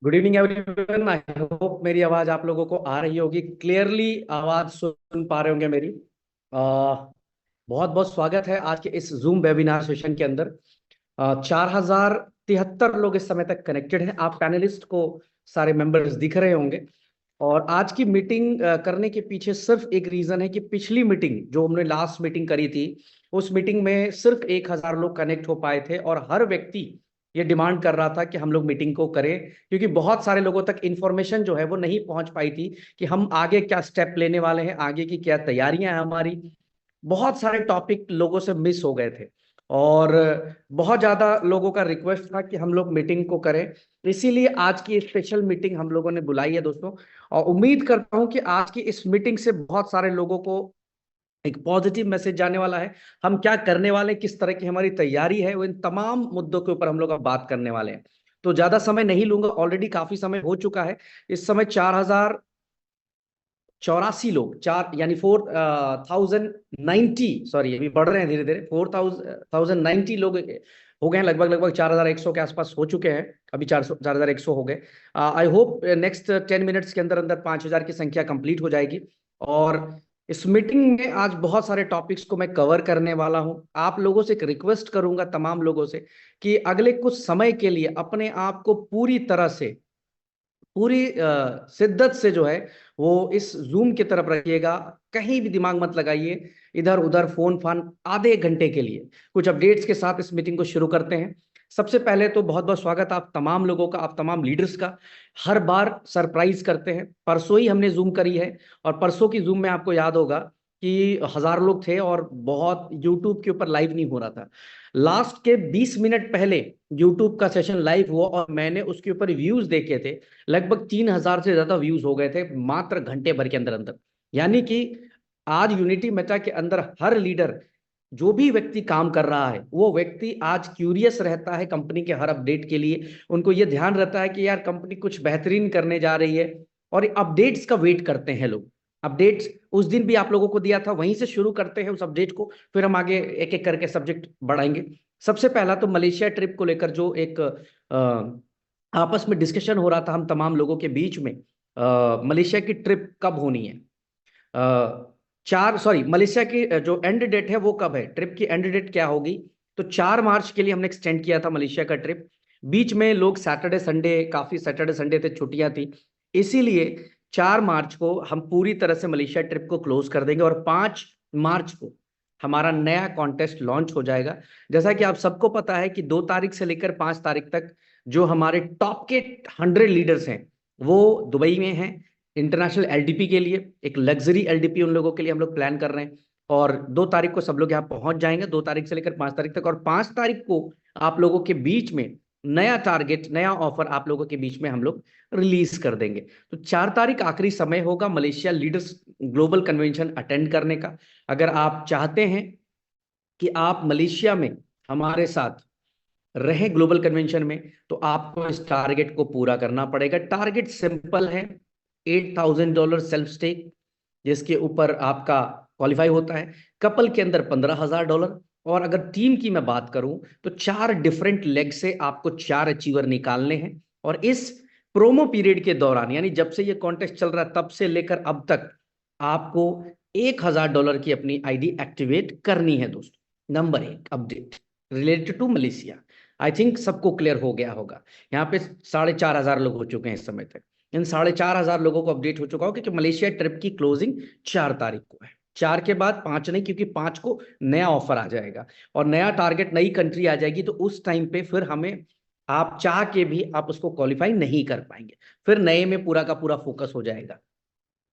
Good evening everyone. I hope मेरी आवाज आप लोगों को आ रही होगी, क्लियरली आवाज सुन पा रहे होंगे मेरी। बहुत बहुत स्वागत है आज के इस जूम वेबिनार सेशन के अंदर। 4073 लोग इस समय तक कनेक्टेड हैं। आप पैनलिस्ट को सारे मेंबर्स दिख रहे होंगे। और आज की मीटिंग करने के पीछे सिर्फ एक रीजन है कि पिछली मीटिंग जो हमने लास्ट मीटिंग करी थी, उस मीटिंग में सिर्फ 1000 लोग कनेक्ट हो पाए थे और हर व्यक्ति ये डिमांड कर रहा था कि हम लोग मीटिंग को करें, क्योंकि बहुत सारे लोगों तक इंफॉर्मेशन जो है वो नहीं पहुंच पाई थी कि हम आगे क्या स्टेप लेने वाले हैं, आगे की क्या तैयारियां हैं हमारी। बहुत सारे टॉपिक लोगों से मिस हो गए थे और बहुत ज्यादा लोगों का रिक्वेस्ट था कि हम लोग मीटिंग को करें। इसीलिए आज की स्पेशल मीटिंग हम लोगों ने बुलाई है दोस्तों। और उम्मीद करता हूं कि आज की इस मीटिंग से बहुत सारे लोगों को एक पॉजिटिव मैसेज जाने वाला है। हम क्या करने वाले हैं, किस तरह की हमारी तैयारी है, वो इन तमाम मुद्दों के ऊपर हम लोग अब बात करने वाले हैं। तो ज्यादा समय नहीं लूंगा, ऑलरेडी काफी समय हो चुका है। इस समय 4084 लोग, चार यानी 4090, सॉरी अभी बढ़ रहे हैं धीरे धीरे, 4090 लोग हो गए हैं। लगभग लगभग 4100 के आसपास हो चुके हैं। अभी 4100 हो गए। आई होप नेक्स्ट 10 मिनट्स के अंदर अंदर 5000 की संख्या कंप्लीट हो जाएगी। और इस मीटिंग में आज बहुत सारे टॉपिक्स को मैं कवर करने वाला हूं। आप लोगों से एक रिक्वेस्ट करूंगा, तमाम लोगों से, कि अगले कुछ समय के लिए अपने आप को पूरी तरह से, पूरी शिद्दत से जो है वो इस जूम की तरफ रखिएगा। कहीं भी दिमाग मत लगाइए, इधर उधर फोन फान, आधे एक घंटे के लिए कुछ अपडेट्स के साथ इस मीटिंग को शुरू करते हैं। सबसे पहले तो बहुत बहुत स्वागत आप तमाम लोगों का, आप तमाम लीडर्स का। हर बार सरप्राइज करते हैं। परसों ही हमने जूम करी है और परसों की जूम में आपको याद होगा कि 1000 लोग थे और बहुत यूट्यूब के ऊपर लाइव नहीं हो रहा था। लास्ट के 20 मिनट पहले यूट्यूब का सेशन लाइव हुआ और मैंने उसके ऊपर व्यूज देखे थे। लगभग 3000 से ज्यादा व्यूज हो गए थे मात्र घंटे भर के अंदर अंदर। यानी कि आज यूनिटी मेटा के अंदर हर लीडर, जो भी व्यक्ति काम कर रहा है, वो व्यक्ति आज क्यूरियस रहता है कंपनी के हर अपडेट के लिए। उनको ये ध्यान रहता है कि यार कंपनी कुछ बेहतरीन करने जा रही है, और अपडेट्स का वेट करते हैं लोग। अपडेट्स उस दिन भी आप लोगों को दिया था, वहीं से शुरू करते हैं उस अपडेट को, फिर हम आगे एक एक करके सब्जेक्ट बढ़ाएंगे। सबसे पहला तो मलेशिया ट्रिप को लेकर जो एक आपस में डिस्कशन हो रहा था हम तमाम लोगों के बीच में। मलेशिया की ट्रिप कब होनी है? मलेशिया की जो एंड डेट है वो कब है, ट्रिप की एंड डेट क्या होगी? तो 4 मार्च के लिए हमने एक्सटेंड किया था मलेशिया का ट्रिप। बीच में लोग सैटरडे संडे, काफी सैटरडे संडे थे, छुट्टियां थी, इसीलिए 4 मार्च को हम पूरी तरह से मलेशिया ट्रिप को क्लोज कर देंगे और 5 मार्च को हमारा नया कॉन्टेस्ट लॉन्च हो जाएगा। जैसा कि आप सबको पता है कि 2 तारीख से लेकर 5 तारीख तक जो हमारे टॉप के 100 लीडर्स हैं वो दुबई में हैं, इंटरनेशनल एलडीपी के लिए। एक लग्जरी एलडीपी उन लोगों के लिए हम लोग प्लान कर रहे हैं। और 2 तारीख को सब लोग यहाँ पहुंच जाएंगे, 2 तारीख से लेकर 5 तारीख तक। और 5 तारीख को आप लोगों के बीच में नया टारगेट, नया ऑफर आप लोगों के बीच में हम लोग रिलीज कर देंगे। तो 4 तारीख आखिरी समय होगा Malaysia leaders global convention attend करने का। अगर आप चाहते हैं कि आप मलेशिया में हमारे साथ रहे ग्लोबल कन्वेंशन में, तो आपको इस टारगेट को पूरा करना पड़ेगा। टारगेट सिंपल है, $8000 सेल्फ स्टेक, जिसके ऊपर आपका क्वालिफाई होता है। कपल के अंदर $15000। और अगर टीम की मैं बात करूं तो 4 डिफरेंट लेग से आपको 4 अचीवर निकालने हैं। और इस प्रोमो पीरियड के दौरान, यानी जब से ये कॉन्टेस्ट चल रहा है तब से लेकर अब तक, आपको $1000 की अपनी आईडी एक्टिवेट करनी है दोस्तों। नंबर एक update related to Malaysia, I think सबको क्लियर हो गया होगा। यहाँ पे 4500 लोग हो चुके हैं इस समय तक। इन 4500 लोगों को अपडेट हो चुका हो कि मलेशिया ट्रिप की क्लोजिंग 4 तारीख को है। 4 के बाद 5 नहीं, क्योंकि 5 को नया ऑफर आ जाएगा और नया टारगेट, नई कंट्री आ जाएगी। तो उस टाइम पे फिर हमें, आप चाह के भी आप उसको क्वालिफाई नहीं कर पाएंगे, फिर नए में पूरा का पूरा फोकस हो जाएगा।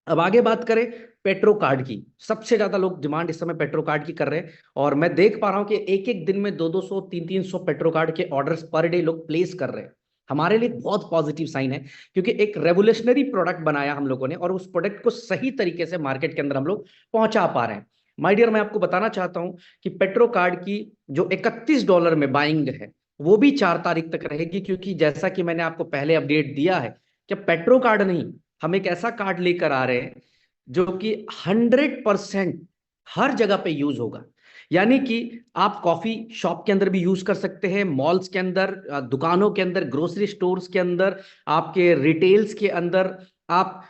अब आगे बात करें पेट्रो कार्ड की। सबसे ज्यादा लोग डिमांड इस समय पेट्रो कार्ड की कर रहे हैं और मैं देख पा रहा हूं कि एक एक दिन में 200 300 पेट्रो कार्ड के ऑर्डर्स पर डे लोग प्लेस कर रहे हैं। हमारे लिए बहुत पॉजिटिव साइन है, क्योंकि एक रेवोल्यूशनरी प्रोडक्ट बनाया हम लोगों ने और उस प्रोडक्ट को सही तरीके से मार्केट के अंदर हम लोग पहुंचा पा रहे हैं। माय डियर, मैं आपको बताना चाहता हूं कि पेट्रो कार्ड की जो $31 में बाइंग है, वो भी 4 तारीख तक रहेगी। क्योंकि जैसा कि मैंने आपको पहले अपडेट दिया है कि पेट्रो कार्ड नहीं, हम एक ऐसा कार्ड लेकर आ रहे हैं जो कि 100% हर जगह पे यूज होगा। यानी कि आप कॉफी शॉप के अंदर भी यूज कर सकते हैं, मॉल्स के अंदर, दुकानों के अंदर, ग्रोसरी स्टोर्स के अंदर, आपके रिटेल्स के अंदर, आप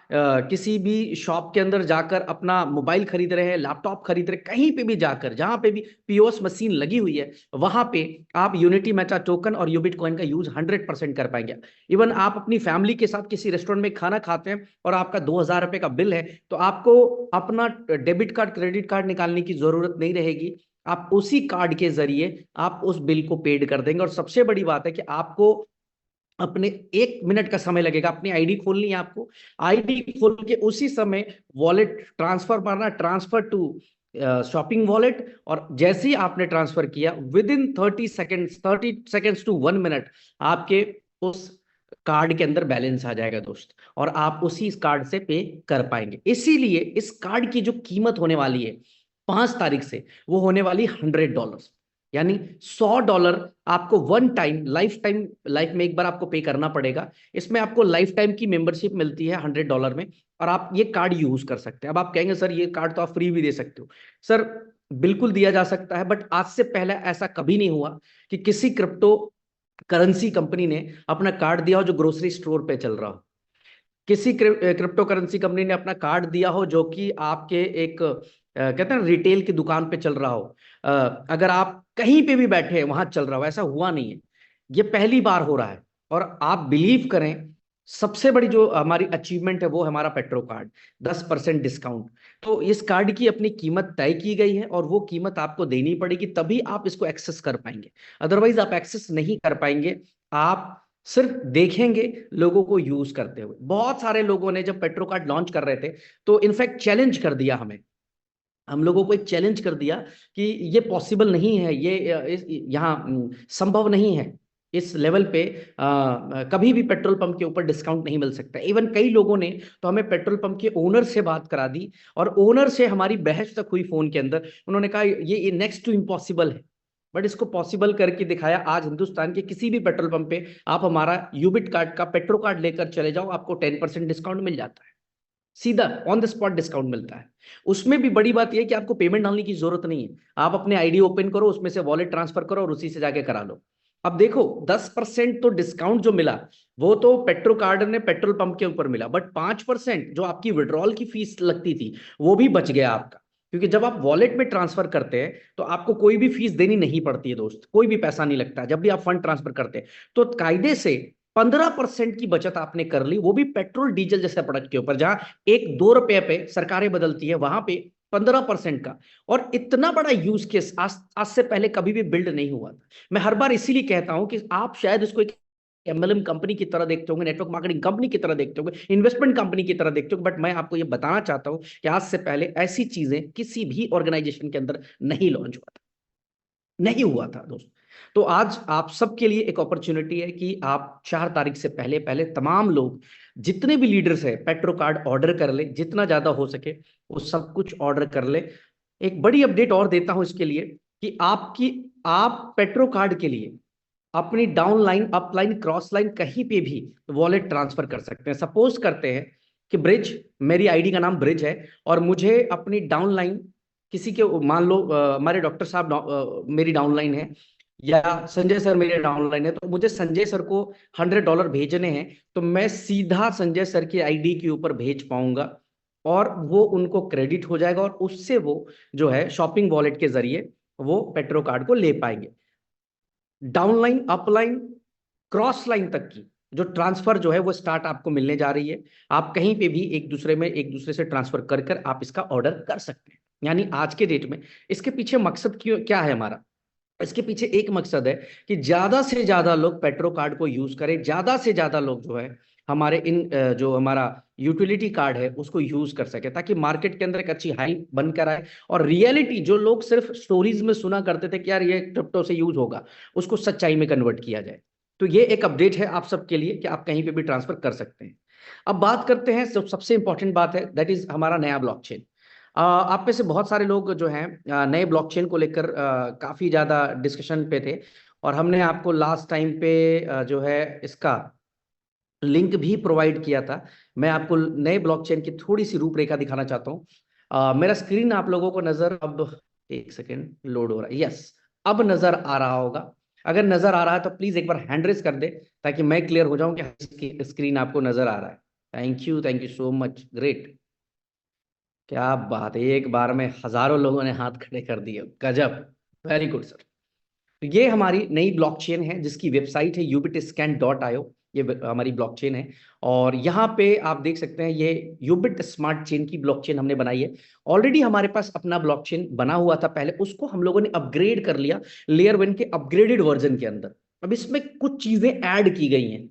किसी भी शॉप के अंदर जाकर अपना मोबाइल खरीद रहे हैं, लैपटॉप खरीद रहे हैं, कहीं पे भी जाकर जहां पे भी पीओएस मशीन लगी हुई है वहां पे आप यूनिटी मैचा टोकन और यूबिट कॉइन का यूज 100% कर पाएंगे। इवन आप अपनी फैमिली के साथ किसी रेस्टोरेंट में खाना खाते हैं और आपका 2000 रुपए का बिल है, तो आपको अपना डेबिट कार्ड, क्रेडिट कार्ड निकालने की जरूरत नहीं रहेगी। आप उसी कार्ड के जरिए आप उस बिल को पेड कर देंगे। और सबसे बड़ी बात है कि आपको अपने 1 मिनट का समय लगेगा, अपनी आईडी खोलनी है आपको, आईडी खोल के उसी समय वॉलेट ट्रांसफर मारना, ट्रांसफर टू शॉपिंग वॉलेट, और जैसे ही आपने ट्रांसफर किया within 30 seconds to 1 minute आपके उस कार्ड के अंदर बैलेंस आ जाएगा दोस्त, और आप उसी कार्ड से पे कर पाएंगे। इसीलिए इस कार्ड की जो कीमत होने वाली है 5 तारीख से, वो होने वाली $100, यानी $100 आपको वन टाइम, लाइफ में एक बार आपको पे करना पड़ेगा। इसमें आपको लाइफ टाइम की मेंबरशिप मिलती है $100 में, और आप ये कार्ड यूज कर सकते हैं। अब आप कहेंगे सर ये कार्ड तो आप फ्री भी दे सकते हो। सर बिल्कुल दिया जा सकता है, बट आज से पहले ऐसा कभी नहीं हुआ कि किसी क्रिप्टो करेंसी कंपनी ने अपना कार्ड दिया हो जो ग्रोसरी स्टोर पे चल रहा हो, किसी क्रिप्टो करेंसी कंपनी ने अपना कार्ड दिया हो जो कि आपके एक कहते हैं रिटेल की दुकान पे चल रहा हो, अगर आप कहीं पे भी बैठे हैं वहां चल रहा हो, ऐसा हुआ नहीं है। ये पहली बार हो रहा है। और आप बिलीव करें, सबसे बड़ी जो हमारी अचीवमेंट है वो है हमारा पेट्रो कार्ड, 10% डिस्काउंट। तो इस कार्ड की अपनी कीमत तय की गई है, और वो कीमत आपको देनी पड़ेगी, तभी आप इसको एक्सेस कर पाएंगे। अदरवाइज आप एक्सेस नहीं कर पाएंगे। आप सिर्फ देखेंगे लोगों को यूज करते हुए। बहुत सारे लोगों ने जब पेट्रो कार्ड लॉन्च कर रहे थे तो इनफैक्ट चैलेंज कर दिया हमें, हम लोगों को एक चैलेंज कर दिया कि ये पॉसिबल नहीं है, ये यहाँ संभव नहीं है, इस लेवल पे कभी भी पेट्रोल पंप के ऊपर डिस्काउंट नहीं मिल सकता। इवन कई लोगों ने तो हमें पेट्रोल पंप के ओनर से बात करा दी, और ओनर से हमारी बहस तक हुई फोन के अंदर। उन्होंने कहा ये नेक्स्ट टू इम्पॉसिबल है, बट इसको पॉसिबल करके दिखाया। आज हिंदुस्तान के किसी भी पेट्रोल पंप पे आप हमारा यूबिट कार्ड का पेट्रो कार्ड लेकर चले जाओ, आपको 10% डिस्काउंट मिल जाता है, सीधा ऑन द स्पॉट डिस्काउंट मिलता है। उसमें भी बड़ी बात यह है कि आपको पेमेंट डालने की जरूरत नहीं है। आप अपने आईडी ओपन करो, उसमें से वॉलेट ट्रांसफर करो और उसी से जाके करा लो। अब देखो 10% तो डिस्काउंट जो मिला वो तो पेट्रो कार्ड ने पेट्रोल पंप के ऊपर मिला, बट 5% जो आपकी विड्रॉल की फीस लगती थी वो भी बच गया आपका। क्योंकि जब आप वॉलेट में ट्रांसफर करते हैं तो आपको कोई भी फीस देनी नहीं पड़ती है दोस्त, कोई भी पैसा नहीं लगता जब भी आप फंड ट्रांसफर करते हैं। तो कायदे से 15% की बचत आपने कर ली, वो भी पेट्रोल डीजल जैसे प्रोडक्ट के ऊपर, जहां 1-2 रुपए पे सरकारें बदलती है, वहां पे 15% का। और इतना बड़ा यूज केस आज से पहले कभी भी बिल्ड नहीं हुआ था। मैं हर बार इसीलिए कहता हूं कि आप शायद इसको एक एमएलएम कंपनी की तरह देखते होंगे, नेटवर्क मार्केटिंग कंपनी की तरह देखते होंगे, इन्वेस्टमेंट कंपनी की तरह देखते होंगे, बट मैं आपको ये बताना चाहता हूं कि आज से पहले ऐसी चीजें किसी भी ऑर्गेनाइजेशन के अंदर नहीं लॉन्च हुआ था, नहीं हुआ था दोस्त। तो आज आप सबके लिए एक अपॉर्चुनिटी है कि आप 4 तारीख से पहले पहले तमाम लोग, जितने भी लीडर्स है, पेट्रो कार्ड ऑर्डर कर ले, जितना ज्यादा हो सके वो सब कुछ ऑर्डर कर ले। एक बड़ी अपडेट और देता हूं इसके लिए कि आप पेट्रो कार्ड के लिए अपनी down line, up line, cross line कहीं पे भी वॉलेट ट्रांसफर कर सकते हैं। सपोज करते हैं कि ब्रिज, मेरी आईडी का नाम ब्रिज है, और मुझे अपनी डाउन लाइन किसी के, मान लो हमारे डॉक्टर साहब मेरी डाउन लाइन है, या संजय सर मेरे डाउन लाइन है, तो मुझे संजय सर को $100 भेजने हैं, तो मैं सीधा संजय सर की आईडी के ऊपर भेज पाऊंगा, और वो उनको क्रेडिट हो जाएगा, और उससे वो जो है शॉपिंग वॉलेट के जरिए वो पेट्रो कार्ड को ले पाएंगे। डाउनलाइन, अपलाइन, क्रॉस लाइन तक की जो ट्रांसफर जो है वो स्टार्ट आपको मिलने जा रही है। आप कहीं पे भी एक दूसरे से ट्रांसफर कर कर आप इसका ऑर्डर कर सकते हैं। यानी आज के डेट में इसके पीछे मकसद क्यों क्या है हमारा, इसके पीछे एक मकसद है कि ज्यादा से ज्यादा लोग पेट्रो कार्ड को यूज करें, ज्यादा से ज्यादा लोग जो है हमारे जो हमारा यूटिलिटी कार्ड है उसको यूज कर सके, ताकि मार्केट के अंदर एक अच्छी हाइप बनकर आए, और रियलिटी जो लोग सिर्फ स्टोरीज में सुना करते थे कि यार ये क्रिप्टो से यूज होगा, उसको सच्चाई में कन्वर्ट किया जाए। तो ये एक अपडेट है आप सबके लिए कि आप कहीं पे भी ट्रांसफर कर सकते हैं। अब बात करते हैं, सबसे इंपॉर्टेंट बात है, दैट इज हमारा नया ब्लॉकचेन। आप में से बहुत सारे लोग जो हैं नए ब्लॉकचेन को लेकर काफी ज्यादा डिस्कशन पे थे, और हमने आपको लास्ट टाइम पे जो है इसका लिंक भी प्रोवाइड किया था। मैं आपको नए ब्लॉकचेन की थोड़ी सी रूपरेखा दिखाना चाहता हूँ। मेरा स्क्रीन आप लोगों को नजर अब एक सेकेंड, लोड हो रहा है। यस, अब नजर आ रहा होगा। अगर नजर आ रहा है तो प्लीज एक बार हैंड रेस कर दे ताकि मैं क्लियर हो जाऊं कि स्क्रीन आपको नजर आ रहा है। Thank you so much, great. क्या बात है, एक बार में हजारों लोगों ने हाथ खड़े कर दिए, गजब, वेरी गुड सर। तो ये हमारी नई ब्लॉकचेन है जिसकी वेबसाइट है ubitscan.io। ये हमारी ब्लॉकचेन है और यहाँ पे आप देख सकते हैं ये यूबिट स्मार्ट चेन की ब्लॉकचेन हमने बनाई है। ऑलरेडी हमारे पास अपना ब्लॉकचेन बना हुआ था पहले, उसको हम लोगों ने अपग्रेड कर लिया लेयर 1 के अपग्रेडेड वर्जन के अंदर। अब इसमें कुछ चीजें ऐड की गई हैं।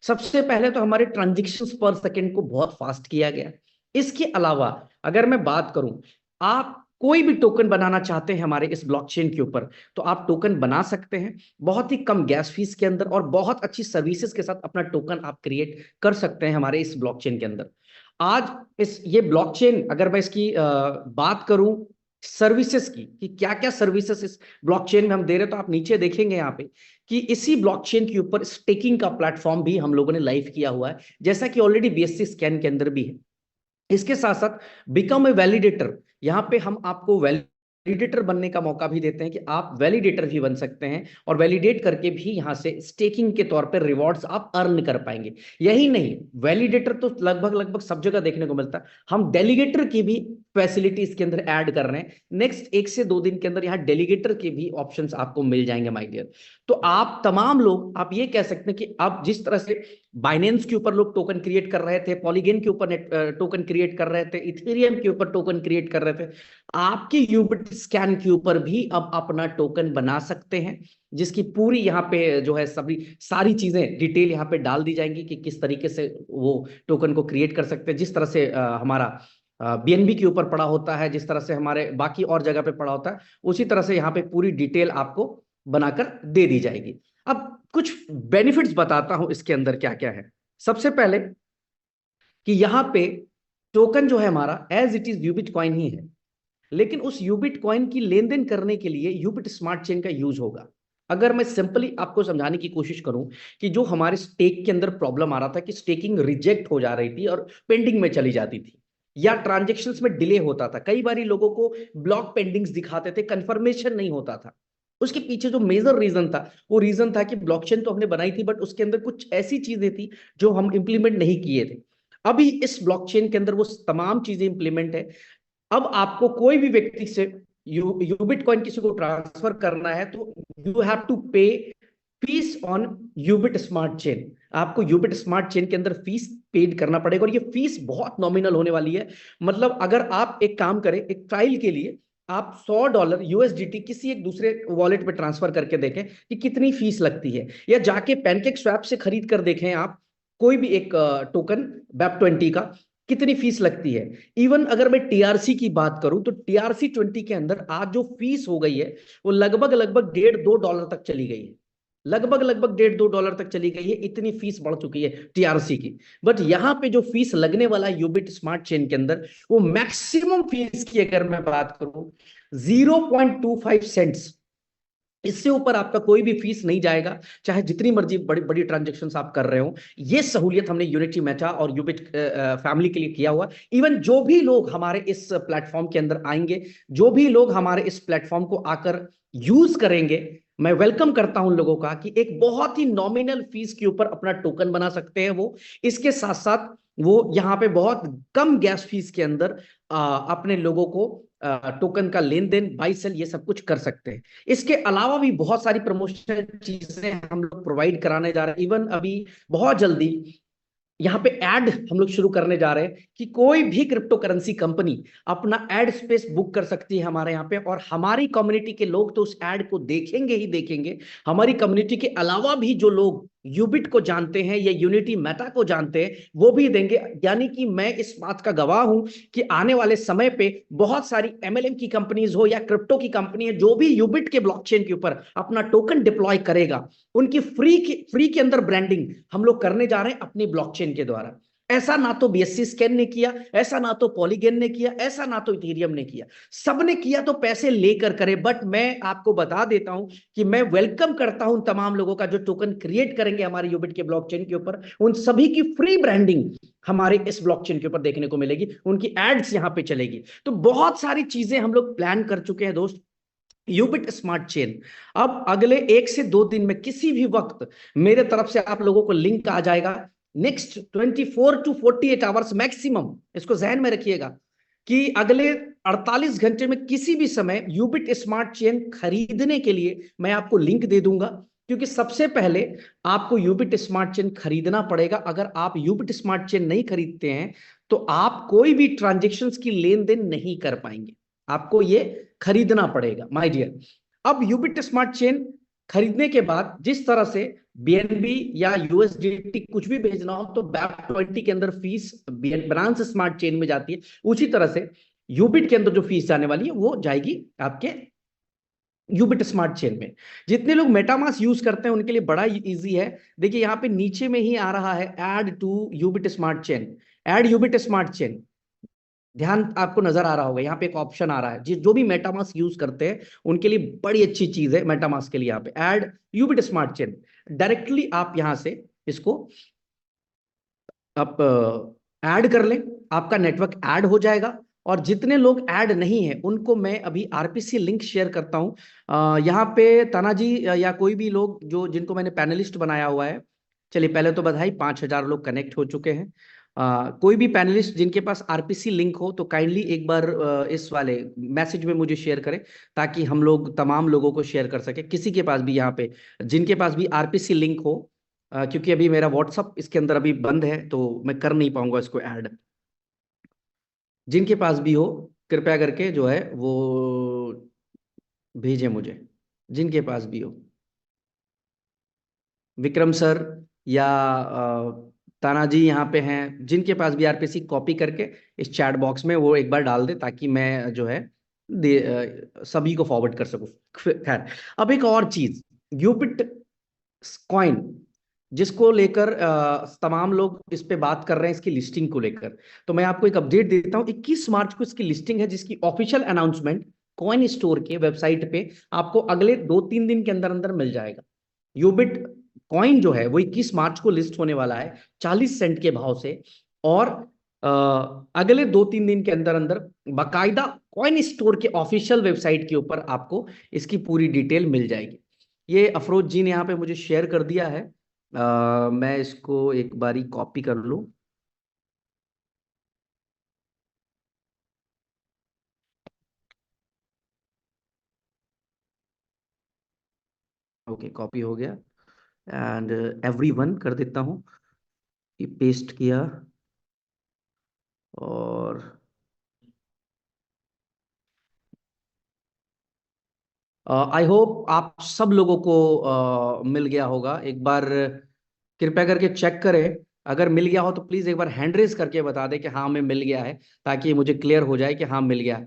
सबसे पहले तो हमारे ट्रांजेक्शन्स पर सेकेंड को बहुत फास्ट किया गया। इसके अलावा अगर मैं बात करूं, आप कोई भी टोकन बनाना चाहते हैं हमारे इस ब्लॉकचेन के ऊपर तो आप टोकन बना सकते हैं बहुत ही कम गैस फीस के अंदर और बहुत अच्छी सर्विसेज के साथ अपना टोकन आप क्रिएट कर सकते हैं हमारे इस ब्लॉकचेन के अंदर। आज इस ये ब्लॉकचेन अगर मैं इसकी बात करूं सर्विसेज की कि क्या क्या सर्विसेज इस ब्लॉकचेन में हम दे रहे हैं, तो आप नीचे देखेंगे यहाँ पे कि इसी ब्लॉकचेन के ऊपर स्टेकिंग का प्लेटफॉर्म भी हम लोगों ने लाइव किया हुआ है, जैसा कि ऑलरेडी BSC स्कैन के अंदर भी है। इसके साथ साथ बिकम ए वैलिडेटर, यहाँ पे हम आपको वैलिडेटर बनने का मौका भी देते हैं कि आप वैलिडेटर भी बन सकते हैं और वैलिडेट करके भी यहाँ से स्टेकिंग के तौर पर रिवॉर्ड्स आप अर्न कर पाएंगे। यही नहीं, वैलिडेटर तो लगभग लगभग सब जगह देखने को मिलता है, हम डेलीगेटर की भी फैसिलिटी इसके अंदर ऐड कर रहे हैं। नेक्स्ट 1 से 2 दिन के अंदर यहाँ डेलीगेटर के भी ऑप्शंस आपको मिल जाएंगे माय डियर। तो आप तमाम लोग आप ये कह सकते हैं कि आप जिस तरह से बाइनेंस के ऊपर लोग टोकन क्रिएट कर रहे थे, पॉलीगन के ऊपर टोकन क्रिएट कर रहे थे, इथेरियम के ऊपर टोकन क्रिएट कर रहे थे, आपके यूबिट स्कैन के ऊपर भी अब अपना टोकन बना सकते हैं, जिसकी पूरी यहाँ पे जो है सभी सारी चीजें डिटेल यहाँ पे डाल दी जाएंगी कि किस तरीके से वो टोकन को क्रिएट कर सकते हैं। जिस तरह से हमारा BNB के ऊपर पड़ा होता है, जिस तरह से हमारे बाकी और जगह पे पड़ा होता है, उसी तरह से यहाँ पे पूरी डिटेल आपको बनाकर दे दी जाएगी। अब कुछ बेनिफिट्स बताता हूं इसके अंदर क्या क्या है। सबसे पहले कि यहाँ पे टोकन जो है हमारा एज इट इज यूबिट कॉइन ही है, लेकिन उस यूबिट कॉइन की लेन देन करने के लिए यूबिट स्मार्ट चेन का यूज होगा। अगर मैं सिंपली आपको समझाने की कोशिश करूं कि जो हमारे स्टेक के अंदर प्रॉब्लम आ रहा था कि स्टेकिंग रिजेक्ट हो जा रही थी और पेंडिंग में चली जाती थी या ट्रांजेक्शन्स में डिले होता था, कई बारी लोगों को ब्लॉक पेंडिंग्स दिखाते थे, कंफर्मेशन नहीं होता था। उसके पीछे जो मेजर रीजन था वो रीजन था कि ब्लॉकचेन तो हमने बनाई थी बट उसके अंदर कुछ ऐसी चीजें थी जो हम इंप्लीमेंट नहीं किए थे। अभी इस ब्लॉकचेन के अंदर वो तमाम चीजें इंप्लीमेंट है। अब आपको कोई भी व्यक्ति से यूबिट कॉइन किसी को ट्रांसफर करना है तो यू हैव टू पे फीस ऑन यूबिट स्मार्ट चेन। आपको यूबिट स्मार्ट चेन के अंदर फीस पेड करना पड़ेगा और ये फीस बहुत नॉमिनल होने वाली है। मतलब अगर आप एक काम करें, एक ट्रायल के लिए आप $100 USDT किसी एक दूसरे वॉलेट पे ट्रांसफर करके देखें कि कितनी फीस लगती है, या जाके पैनकेक स्वैप से खरीद कर देखें आप कोई भी एक टोकन BEP20 का, कितनी फीस लगती है। इवन अगर मैं TRC की बात करूं तो TRC20 के अंदर आज जो फीस हो गई है वो लगभग लगभग $1.5-2 तक चली गई है, लगभग लगभग $1.5-2 तक चली गई है, इतनी फीस बढ़ चुकी है TRC की। बट यहाँ पे जो फीस लगने वाला है यूबिट स्मार्ट चेन के अंदर वो मैक्सिमम फीस की अगर मैं बात करूं 0.25 सेंट्स, इससे ऊपर आपका कोई भी फीस नहीं जाएगा, चाहे जितनी मर्जी बड़ी बड़ी ट्रांजेक्शन्स आप कर रहे हो। ये सहूलियत हमने यूनिटी मेटा और यूबिट फैमिली के लिए किया हुआ। इवन जो भी लोग हमारे इस प्लेटफॉर्म के अंदर आएंगे, जो भी लोग हमारे इस प्लेटफॉर्म को आकर यूज करेंगे, मैं वेलकम करता हूं लोगों का कि एक बहुत ही नॉमिनल फीस के ऊपर अपना टोकन बना सकते हैं वो। इसके साथ साथ वो यहाँ पे बहुत कम गैस फीस के अंदर अपने लोगों को टोकन का लेन देन बाई सेल ये सब कुछ कर सकते हैं। इसके अलावा भी बहुत सारी प्रमोशनल चीजें हम लोग प्रोवाइड कराने जा रहे हैं। इवन अभी बहुत जल्दी यहाँ पे ऐड हम लोग शुरू करने जा रहे हैं कि कोई भी क्रिप्टो करेंसी कंपनी अपना एड स्पेस बुक कर सकती है हमारे यहाँ पे, और हमारी कम्युनिटी के लोग तो उस एड को देखेंगे ही देखेंगे। हमारी कम्युनिटी के अलावा भी जो लोग यूबिट को जानते हैं या यूनिटी मेटा को जानते हैं वो भी देंगे। यानी कि मैं इस बात का गवाह हूं कि आने वाले समय पे बहुत सारी MLM की कंपनीज हो या क्रिप्टो की कंपनी है, जो भी यूबिट के ब्लॉकचेन के ऊपर अपना टोकन डिप्लॉय करेगा, उनकी फ्री के अंदर ब्रांडिंग हम लोग करने जा रहे हैं अपनी ब्लॉकचेन के द्वारा। ऐसा ना तो BSC स्कैन ने किया, ऐसा ना तो पॉलीगन ने किया, ऐसा ना तो इथेरियम ने किया। सबने किया तो पैसे लेकर करे, बट मैं आपको बता देता हूं कि मैं वेलकम करता हूं तमाम लोगों का जो टोकन क्रिएट करेंगे हमारे यूबिट के ब्लॉकचेन के ऊपर। उन सभी की फ्री ब्रांडिंग हमारे इस ब्लॉकचेन के ऊपर देखने को मिलेगी, उनकी एड्स यहां पे चलेगी। तो बहुत सारी चीजें हम लोग प्लान कर चुके हैं दोस्त। यूबिट स्मार्ट चेन। अब अगले 1 से 2 दिन में किसी भी वक्त मेरे तरफ से आप लोगों को लिंक आ जाएगा। नेक्स्ट 24 to 48 आवर्स मैक्सिमम, इसको जहन में रखिएगा कि अगले 48 घंटे में किसी भी समय यूबिट स्मार्ट चेन खरीदने के लिए मैं आपको लिंक दे दूंगा। क्योंकि सबसे पहले आपको यूबिट स्मार्ट चेन खरीदना पड़ेगा। अगर आप यूबिट स्मार्ट चेन नहीं खरीदते हैं तो आप कोई भी ट्रांजेक्शन्स की लेन देन नहीं कर पाएंगे। आपको ये खरीदना पड़ेगा माय डियर। अब यूबिट स्मार्ट चेन खरीदने के बाद जिस तरह से बीएनबी या यूएसडीटी कुछ भी भेजना हो तो BAP20 के अंदर फीस बनांस स्मार्ट चेन में जाती है, उसी तरह से यूबिट के अंदर जो फीस जाने वाली है वो जाएगी आपके यूबिट स्मार्ट चेन में। जितने लोग मेटामास्क यूज करते हैं उनके लिए बड़ा इजी है। देखिए यहाँ पे नीचे में ही आ रहा है add to Ubit smart chain, add Ubit smart chain. ध्यान आपको नजर आ रहा होगा, यहाँ पे एक ऑप्शन आ रहा है। जो भी मेटामास्क यूज करते हैं उनके लिए बड़ी अच्छी चीज है मेटामास्क के लिए। यहाँ पे add Ubit smart chain, directly आप यहां से इसको आप ऐड कर लें, आपका नेटवर्क ऐड हो जाएगा। और जितने लोग ऐड नहीं है उनको मैं अभी आरपीसी लिंक शेयर करता हूं। यहाँ पे तानाजी या कोई भी लोग जो जिनको मैंने पैनलिस्ट बनाया हुआ है, चलिए पहले तो बधाई, 5000 लोग कनेक्ट हो चुके हैं। कोई भी पैनलिस्ट जिनके पास आरपीसी लिंक हो तो काइंडली एक बार इस वाले मैसेज में मुझे शेयर करें ताकि हम लोग तमाम लोगों को शेयर कर सके। किसी के पास भी यहाँ पे जिनके पास भी आरपीसी लिंक हो, क्योंकि अभी मेरा व्हाट्सअप इसके अंदर अभी बंद है तो मैं कर नहीं पाऊंगा इसको ऐड। जिनके पास भी हो कृपया करके जो है वो भेजें मुझे, जिनके पास भी हो। विक्रम सर या तानाजी यहाँ पे हैं, जिनके पास भी आरपीसी कॉपी करके इस चैट बॉक्स में वो एक बार डाल दे ताकि मैं जो है सभी को फॉरवर्ड कर सकूं। खैर, अब एक और चीज, यूबिट कॉइन जिसको लेकर तमाम लोग इस पे बात कर रहे हैं, इसकी लिस्टिंग को लेकर। तो मैं आपको एक अपडेट देता हूं, 21 मार्च को इसकी लिस्टिंग है जिसकी ऑफिशियल अनाउंसमेंट कॉइन स्टोर के वेबसाइट पे आपको अगले 2-3 दिन के अंदर अंदर मिल जाएगा। यूबिट कॉइन जो है वो 21 मार्च को लिस्ट होने वाला है 40 सेंट के भाव से। और अगले 2-3 दिन के अंदर अंदर बाकायदा कॉइन स्टोर के ऑफिशियल वेबसाइट के ऊपर आपको इसकी पूरी डिटेल मिल जाएगी। ये अफरोज जी ने यहाँ पे मुझे शेयर कर दिया है। मैं इसको एक बारी कॉपी कर लूं। ओके, कॉपी हो गया एंड एवरीवन कर देता हूं, ये पेस्ट किया। और आई होप आप सब लोगों को मिल गया होगा। एक बार कृपया करके चेक करें, अगर मिल गया हो तो प्लीज एक बार हैंड रेज करके बता दें कि हाँ हमें मिल गया है, ताकि मुझे क्लियर हो जाए कि हाँ मिल गया।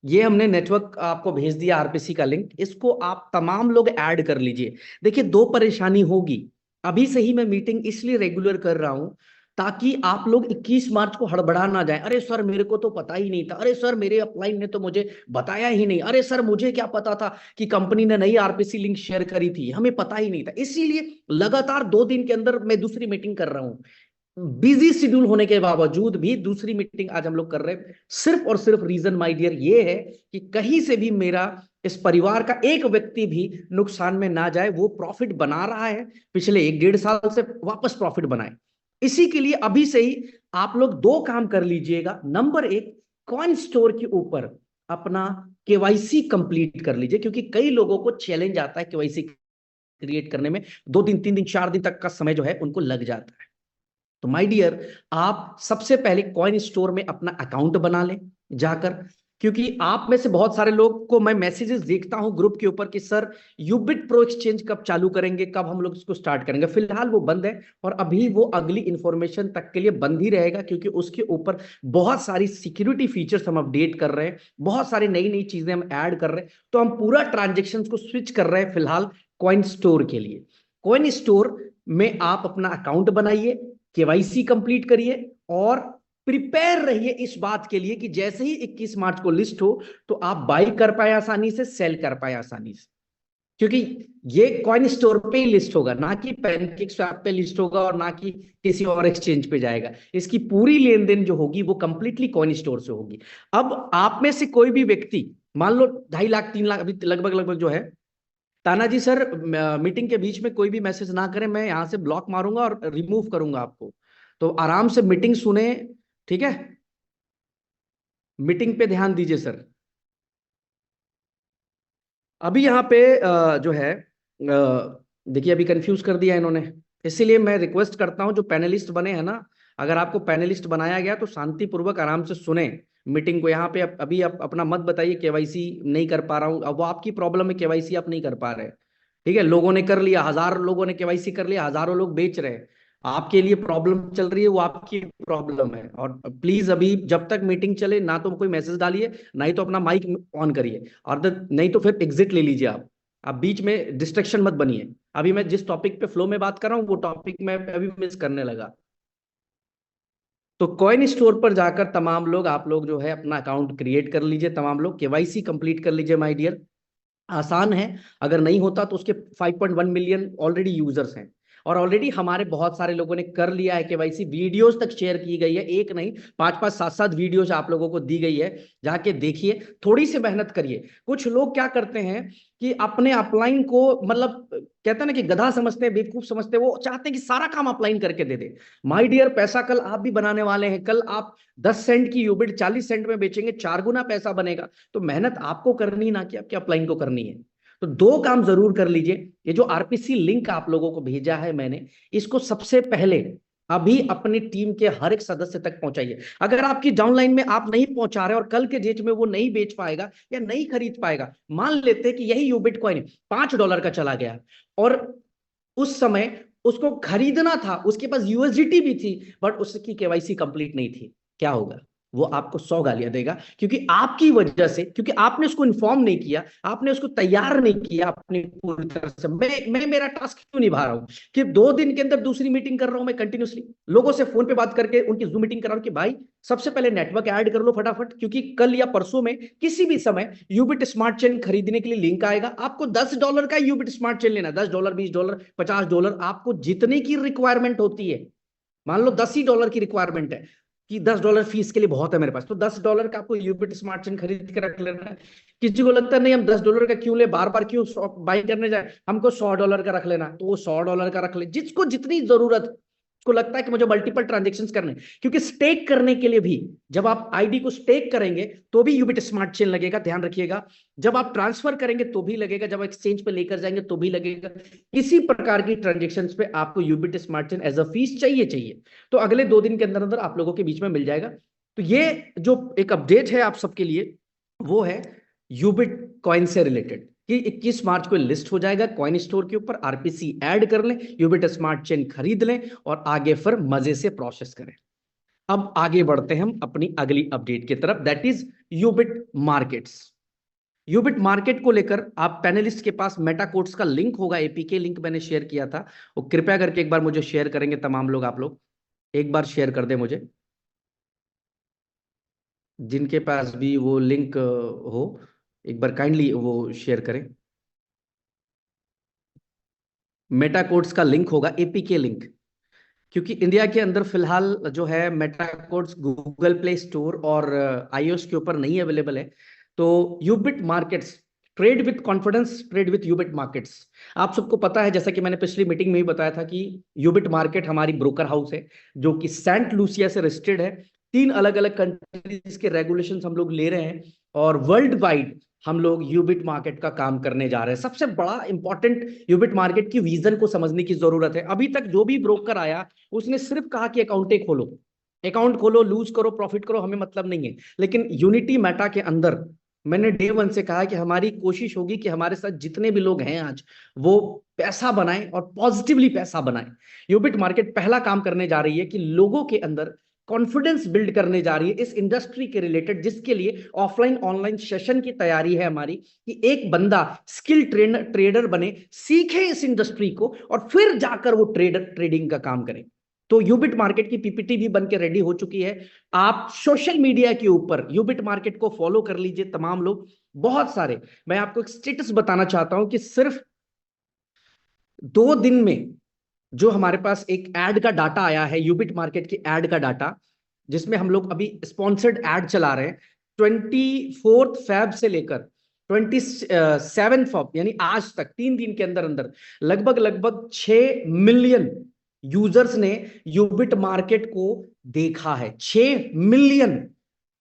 ये हमने नेटवर्क आपको भेज दिया आरपीसी का लिंक, इसको आप तमाम लोग ऐड कर लीजिए। देखिए दो परेशानी होगी, अभी से ही मैं मीटिंग इसलिए रेगुलर कर रहा हूं ताकि आप लोग 21 मार्च को हड़बड़ा ना जाए। अरे सर मेरे को तो पता ही नहीं था, अरे सर मेरे अपलाइन ने तो मुझे बताया ही नहीं, अरे सर मुझे क्या पता था कि कंपनी ने नई आरपीसी लिंक शेयर करी थी, हमें पता ही नहीं था। इसीलिए लगातार 2 दिन के अंदर मैं दूसरी मीटिंग कर रहा हूं। बिजी शेड्यूल होने के बावजूद भी दूसरी मीटिंग आज हम लोग कर रहे हैं। सिर्फ और सिर्फ रीजन माय डियर ये है कि कहीं से भी मेरा इस परिवार का एक व्यक्ति भी नुकसान में ना जाए। वो प्रॉफिट बना रहा है, पिछले 1-1.5 साल से वापस प्रॉफिट बनाए। इसी के लिए अभी से ही आप लोग 2 काम कर लीजिएगा। नंबर 1, कॉइन स्टोर के ऊपर अपना केवाईसी कंप्लीट कर लीजिए, क्योंकि कई लोगों को चैलेंज आता है केवाईसी क्रिएट करने में। 2 दिन 3 दिन 4 दिन तक का समय जो है उनको लग जाता है। तो माय डियर, आप सबसे पहले कॉइन स्टोर में अपना अकाउंट बना लें जाकर, क्योंकि आप में से बहुत सारे लोग को मैं मैसेजेस देखता हूं ग्रुप के ऊपर कि सर यूबिट प्रो एक्सचेंज कब चालू करेंगे, कब हम लोग इसको स्टार्ट करेंगे। फिलहाल वो बंद है और अभी वो अगली इंफॉर्मेशन तक के लिए बंद ही रहेगा, क्योंकि उसके ऊपर बहुत सारी सिक्योरिटी फीचर्स हम अपडेट कर रहे हैं, बहुत सारी नई नई चीजें हम ऐड कर रहे हैं। तो हम पूरा ट्रांजेक्शन को स्विच कर रहे हैं फिलहाल कॉइन स्टोर के लिए। कॉइन स्टोर में आप अपना अकाउंट बनाइए, केवाईसी कंप्लीट करिए और प्रिपेयर रहिए इस बात के लिए कि जैसे ही 21 मार्च को लिस्ट हो तो आप बाई कर पाए आसानी से, सेल कर पाए आसानी से। क्योंकि ये कॉइन स्टोर पे ही लिस्ट होगा, ना कि पैनकेक स्वैप पे लिस्ट होगा और ना कि किसी और एक्सचेंज पे जाएगा। इसकी पूरी लेन देन जो होगी वो कंप्लीटली कॉइन स्टोर से होगी। अब आप में से कोई भी व्यक्ति मान लो 2.5 लाख 3 लाख अभी लगभग लगभग जो है। तानाजी सर, मीटिंग के बीच में कोई भी मैसेज ना करें, मैं यहां से ब्लॉक मारूंगा और रिमूव करूंगा आपको। तो आराम से मीटिंग सुने, ठीक है? मीटिंग पे ध्यान दीजिए सर। अभी यहाँ पे जो है देखिए, अभी कंफ्यूज कर दिया इन्होंने। इसीलिए मैं रिक्वेस्ट करता हूं, जो पैनलिस्ट बने हैं ना, अगर आपको पैनलिस्ट बनाया गया तो शांतिपूर्वक आराम से सुने मीटिंग को। यहाँ पे अभी आप अपना मत बताइए केवाईसी नहीं कर पा रहा हूँ, अब वो आपकी प्रॉब्लम है, केवाईसी आप नहीं कर पा रहे। ठीक है, लोगों ने कर लिया, 1000 लोगों ने केवाईसी कर लिया, हजारों लोग बेच रहे हैं। आपके लिए प्रॉब्लम चल रही है, वो आपकी प्रॉब्लम है। और प्लीज अभी जब तक मीटिंग चले ना तो कोई मैसेज डालिए, ना ही तो अपना माइक ऑन करिए, और नहीं तो फिर एग्जिट ले लीजिए आप बीच में डिस्ट्रक्शन मत बनिए। अभी मैं जिस टॉपिक पे फ्लो में बात कर रहा हूँ वो टॉपिक मैं अभी मिस करने लगा। तो कॉइन स्टोर पर जाकर तमाम लोग, आप लोग जो है अपना अकाउंट क्रिएट कर लीजिए, तमाम लोग केवाईसी कंप्लीट कर लीजिए माय डियर। आसान है, अगर नहीं होता तो उसके 5.1 मिलियन ऑलरेडी यूजर्स हैं, और ऑलरेडी हमारे बहुत सारे लोगों ने कर लिया है केवाईसी। वीडियोस तक शेयर की गई है, एक नहीं, 5-5 7-7 वीडियोस आप लोगों को दी गई है, जाके देखिए, थोड़ी सी मेहनत करिए। कुछ लोग क्या करते हैं कि अपने अपलाइन को, मतलब कहते हैं ना कि गधा समझते हैं, बेवकूफ समझते हैं, वो चाहते हैं कि सारा काम अपलाइन करके दे दे। माय डियर, पैसा कल आप भी बनाने वाले हैं। कल आप 10 सेंट की यूबिट 40 सेंट में बेचेंगे, 4 गुना पैसा बनेगा। तो मेहनत आपको करनी, ना कि आपके अपलाइन को करनी है। तो दो काम जरूर कर लीजिए। ये जो आरपीसी लिंक आप लोगों को भेजा है मैंने, इसको सबसे पहले अभी अपनी टीम के हर एक सदस्य तक पहुंचाइए। अगर आपकी डाउनलाइन में आप नहीं पहुंचा रहे और कल के डेट में वो नहीं बेच पाएगा या नहीं खरीद पाएगा, मान लेते कि यही यूबिट कॉइन $5 का चला गया, और उस समय उसको खरीदना था, उसके पास यूएसडीटी भी थी, बट उसकी केवाईसी कंप्लीट नहीं थी, क्या होगा? वो आपको 100 गालियां देगा, क्योंकि आपकी वजह से, क्योंकि आपने उसको इन्फॉर्म नहीं किया, आपने उसको तैयार नहीं किया अपनी पूरी तरह से। मैं मेरा टास्क क्यों निभा रहा हूं कि 2 दिन के अंदर दूसरी मीटिंग कर रहा हूं मैं कंटिन्यूसली, लोगों से फोन पे बात करके उनकी जूम मीटिंग कर रहा हूं कि भाई सबसे पहले नेटवर्क ऐड कर लो फटाफट, क्योंकि कल या परसों में किसी भी समय यूबिट स्मार्ट चेन खरीदने के लिए लिंक आएगा। आपको $10 का यूबिट स्मार्ट चेन लेना, $10, $20, $50, आपको जितने की रिक्वायरमेंट होती है। मान लो $10 की रिक्वायरमेंट है कि $10 फीस के लिए बहुत है मेरे पास, तो $10 का आपको यूबिट स्मार्ट चेन खरीद के रख लेना है। किसी को लगता नहीं हम $10 का क्यों ले, बार बार क्यों बाई करने जाए, हमको $100 का रख लेना, तो वो $100 का रख ले, जिसको जितनी जरूरत, उसको लगता है कि मुझे मल्टीपल ट्रांजेक्शंस करने। क्योंकि स्टेक करने के लिए भी, जब आप आईडी को स्टेक करेंगे तो भी यूबिट स्मार्ट चेन लगेगा, ध्यान रखिएगा। जब आप ट्रांसफर करेंगे तो भी लगेगा, जब एक्सचेंज पे लेकर जाएंगे तो भी लगेगा। इसी प्रकार की ट्रांजेक्शन पे आपको Ubit smart chain as a fees चाहिए। तो अगले 2 दिन के अंदर अंदर आप लोगों के बीच में मिल जाएगा। तो ये जो एक अपडेट है आप सबके लिए, वो है यूबिट कॉइन से रिलेटेड, कि 21 मार्च को लिस्ट हो जाएगा कॉइन स्टोर के ऊपर। आरपीसी ऐड कर लें, यूबिट स्मार्ट चेन खरीद लें, और आगे फिर मजे से प्रोसेस करें। अब आगे बढ़ते हैं हम अपनी अगली अपडेट की तरफ, दैट इज यूबिट मार्केट्स। यूबिट मार्केट को लेकर आप पैनलिस्ट के पास मेटा कोड्स का लिंक होगा, एपीके लिंक मैंने शेयर किया था, वो कृपया करके एक बार मुझे शेयर करेंगे तमाम लोग, आप लोग एक बार शेयर कर दें मुझे, जिनके पास भी वो लिंक हो, एक बार काइंडली वो शेयर करें। मेटा कोड्स का लिंक होगा, एपीके लिंक, क्योंकि इंडिया के अंदर फिलहाल जो है Meta Codes Google Play Store और आईओएस के ऊपर नहीं अवेलेबल है। तो Ubit markets, trade with confidence, trade with Ubit markets. आप सबको पता है, जैसा कि मैंने पिछली मीटिंग में भी बताया था, कि यूबिट मार्केट हमारी ब्रोकर हाउस है, जो कि सेंट लूसिया से रजिस्टर्ड है। 3 अलग अलग कंट्रीज के रेगुलेशंस हम लोग ले रहे हैं, और वर्ल्ड वाइड हम लोग यूबिट मार्केट का काम करने जा रहे हैं। सबसे बड़ा इंपॉर्टेंट, यूबिट मार्केट की विजन को समझने की जरूरत है। अभी तक जो भी ब्रोकर आया उसने सिर्फ कहा कि अकाउंट खोलो, अकाउंट खोलो, लूज करो, प्रॉफिट करो, हमें मतलब नहीं है। लेकिन यूनिटी मेटा के अंदर मैंने डे 1 से कहा कि हमारी कोशिश होगी कि हमारे साथ जितने भी लोग हैं आज, वो पैसा बनाएं और पॉजिटिवली पैसा बनाएं। यूबिट मार्केट पहला काम करने जा रही है कि लोगों के अंदर कॉन्फिडेंस बिल्ड करने जा रही है इस इंडस्ट्री के रिलेटेड, जिसके लिए ऑफलाइन ऑनलाइन सेशन की तैयारी है हमारी, कि एक बंदा स्किल ट्रेडर बने, सीखे इस इंडस्ट्री को, और फिर जाकर वो ट्रेडिंग का काम करे। तो यूबिट मार्केट की पीपीटी भी बन के रेडी हो चुकी है। आप सोशल मीडिया के ऊपर यूबिट मार्केट को फॉलो कर लीजिए तमाम लोग, बहुत सारे। मैं आपको एक स्टेटस बताना चाहता हूं कि सिर्फ 2 दिन में जो हमारे पास एक एड का डाटा आया है, यूबिट मार्केट की एड का डाटा, जिसमें हम लोग अभी स्पॉन्सर्ड एड चला रहे हैं, 24 फेब से लेकर 27 फेब यानी आज तक 3 दिन के अंदर अंदर लगभग 6 मिलियन यूजर्स ने यूबिट मार्केट को देखा है। 6 मिलियन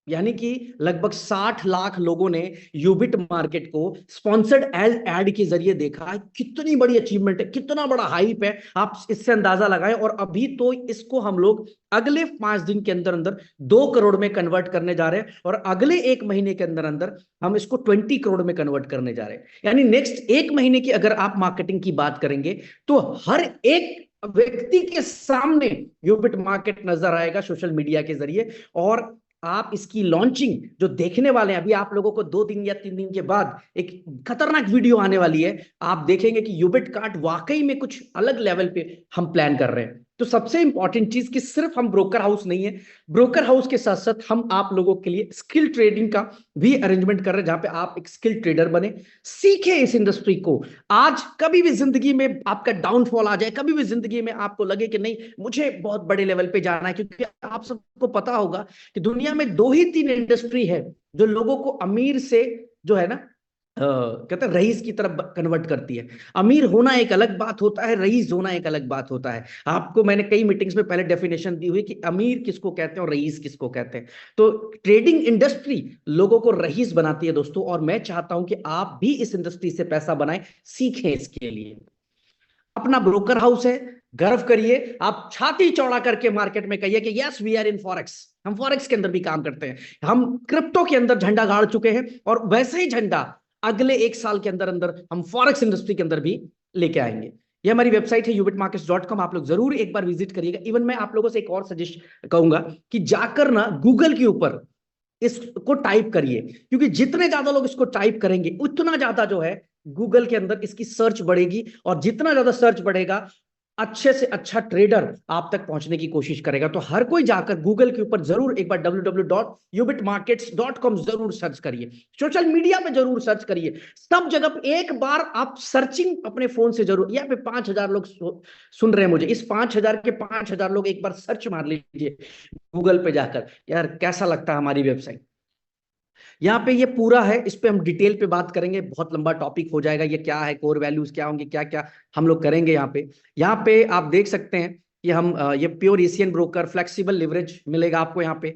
यानी कि लगभग 60 लाख लोगों ने यूबिट मार्केट को स्पॉन्सर्ड एड के जरिए देखा है। कितनी बड़ी अचीवमेंट है, कितना बड़ा हाइप है, आप इससे अंदाजा लगाएं। और अभी तो इसको हम लोग अगले 5 दिन के अंदर अंदर 2 करोड़ में कन्वर्ट करने जा रहे हैं और अगले 1 महीने के अंदर अंदर हम इसको 20 करोड़ में कन्वर्ट करने जा रहे हैं। यानी नेक्स्ट 1 महीने की अगर आप मार्केटिंग की बात करेंगे तो हर एक व्यक्ति के सामने यूबिट मार्केट नजर आएगा सोशल मीडिया के जरिए। और आप इसकी लॉन्चिंग जो देखने वाले हैं, अभी आप लोगों को 2 दिन या 3 दिन के बाद एक खतरनाक वीडियो आने वाली है। आप देखेंगे कि यूबिट कार्ड वाकई में कुछ अलग लेवल पे हम प्लान कर रहे हैं। तो सबसे इंपॉर्टेंट चीज कि सिर्फ हम ब्रोकर हाउस नहीं है, ब्रोकर हाउस के साथ साथ हम आप लोगों के लिए स्किल ट्रेडिंग का भी अरेंजमेंट कर रहे हैं, जहां पे आप एक स्किल ट्रेडर बने, सीखे इस इंडस्ट्री को। आज कभी भी जिंदगी में आपका डाउनफॉल आ जाए, कभी भी जिंदगी में आपको लगे कि नहीं मुझे बहुत बड़े लेवल पे जाना है, क्योंकि आप सबको पता होगा कि दुनिया में 2 ही 3 इंडस्ट्री है जो लोगों को अमीर से जो है ना कहते हैं रईस की तरफ कन्वर्ट करती है। अमीर होना एक अलग बात होता है, रईस होना एक अलग बात होता है। आपको मैंने कई मीटिंग्स में पहले डेफिनेशन दी हुई कि अमीर किसको कहते हैं और रईस किसको कहते हैं। तो ट्रेडिंग इंडस्ट्री लोगों को रईस बनाती है दोस्तों, और मैं चाहता हूं कि आप भी इस इंडस्ट्री से पैसा बनाएं, सीखें इसके लिए। अपना ब्रोकर हाउस है, गर्व करिए, आप छाती चौड़ा करके मार्केट में कहिए कि yes we are in forex. हम फॉरेक्स के अंदर भी काम करते हैं, हम क्रिप्टो के अंदर झंडा गाड़ चुके हैं और वैसे ही झंडा अगले 1 साल के अंदर अंदर हम फॉरेक्स इंडस्ट्री के अंदर भी लेके आएंगे। ये हमारी वेबसाइट है ubitmarkets.com, आप लोग जरूर एक बार विजिट करिएगा। इवन मैं आप लोगों से एक और सजेस्ट कहूंगा कि जाकर ना गूगल के ऊपर इसको टाइप करिए, क्योंकि जितने ज्यादा लोग इसको टाइप करेंगे उतना ज्यादा जो है गूगल के अंदर इसकी सर्च बढ़ेगी, और जितना ज्यादा सर्च बढ़ेगा अच्छे से अच्छा ट्रेडर आप तक पहुंचने की कोशिश करेगा। तो हर कोई जाकर गूगल के ऊपर जरूर एक बार www.ubitmarkets.com जरूर सर्च करिए, सोशल मीडिया पे जरूर सर्च करिए, सब जगह पे एक बार आप सर्चिंग अपने फोन से जरूर। यहाँ पे 5000 लोग सुन रहे हैं मुझे, इस 5000 के 5000 लोग एक बार सर्च मार लीजिए गूगल पे जाकर, यार कैसा लगता है हमारी वेबसाइट। यहाँ पे ये पूरा है, इस पे हम डिटेल पे बात करेंगे, बहुत लंबा टॉपिक हो जाएगा। ये क्या है, कोर वैल्यूज क्या होंगे, क्या क्या हम लोग करेंगे यहाँ पे आप देख सकते हैं कि हम ये pure Asian broker, flexible leverage मिलेगा आपको यहाँ पे,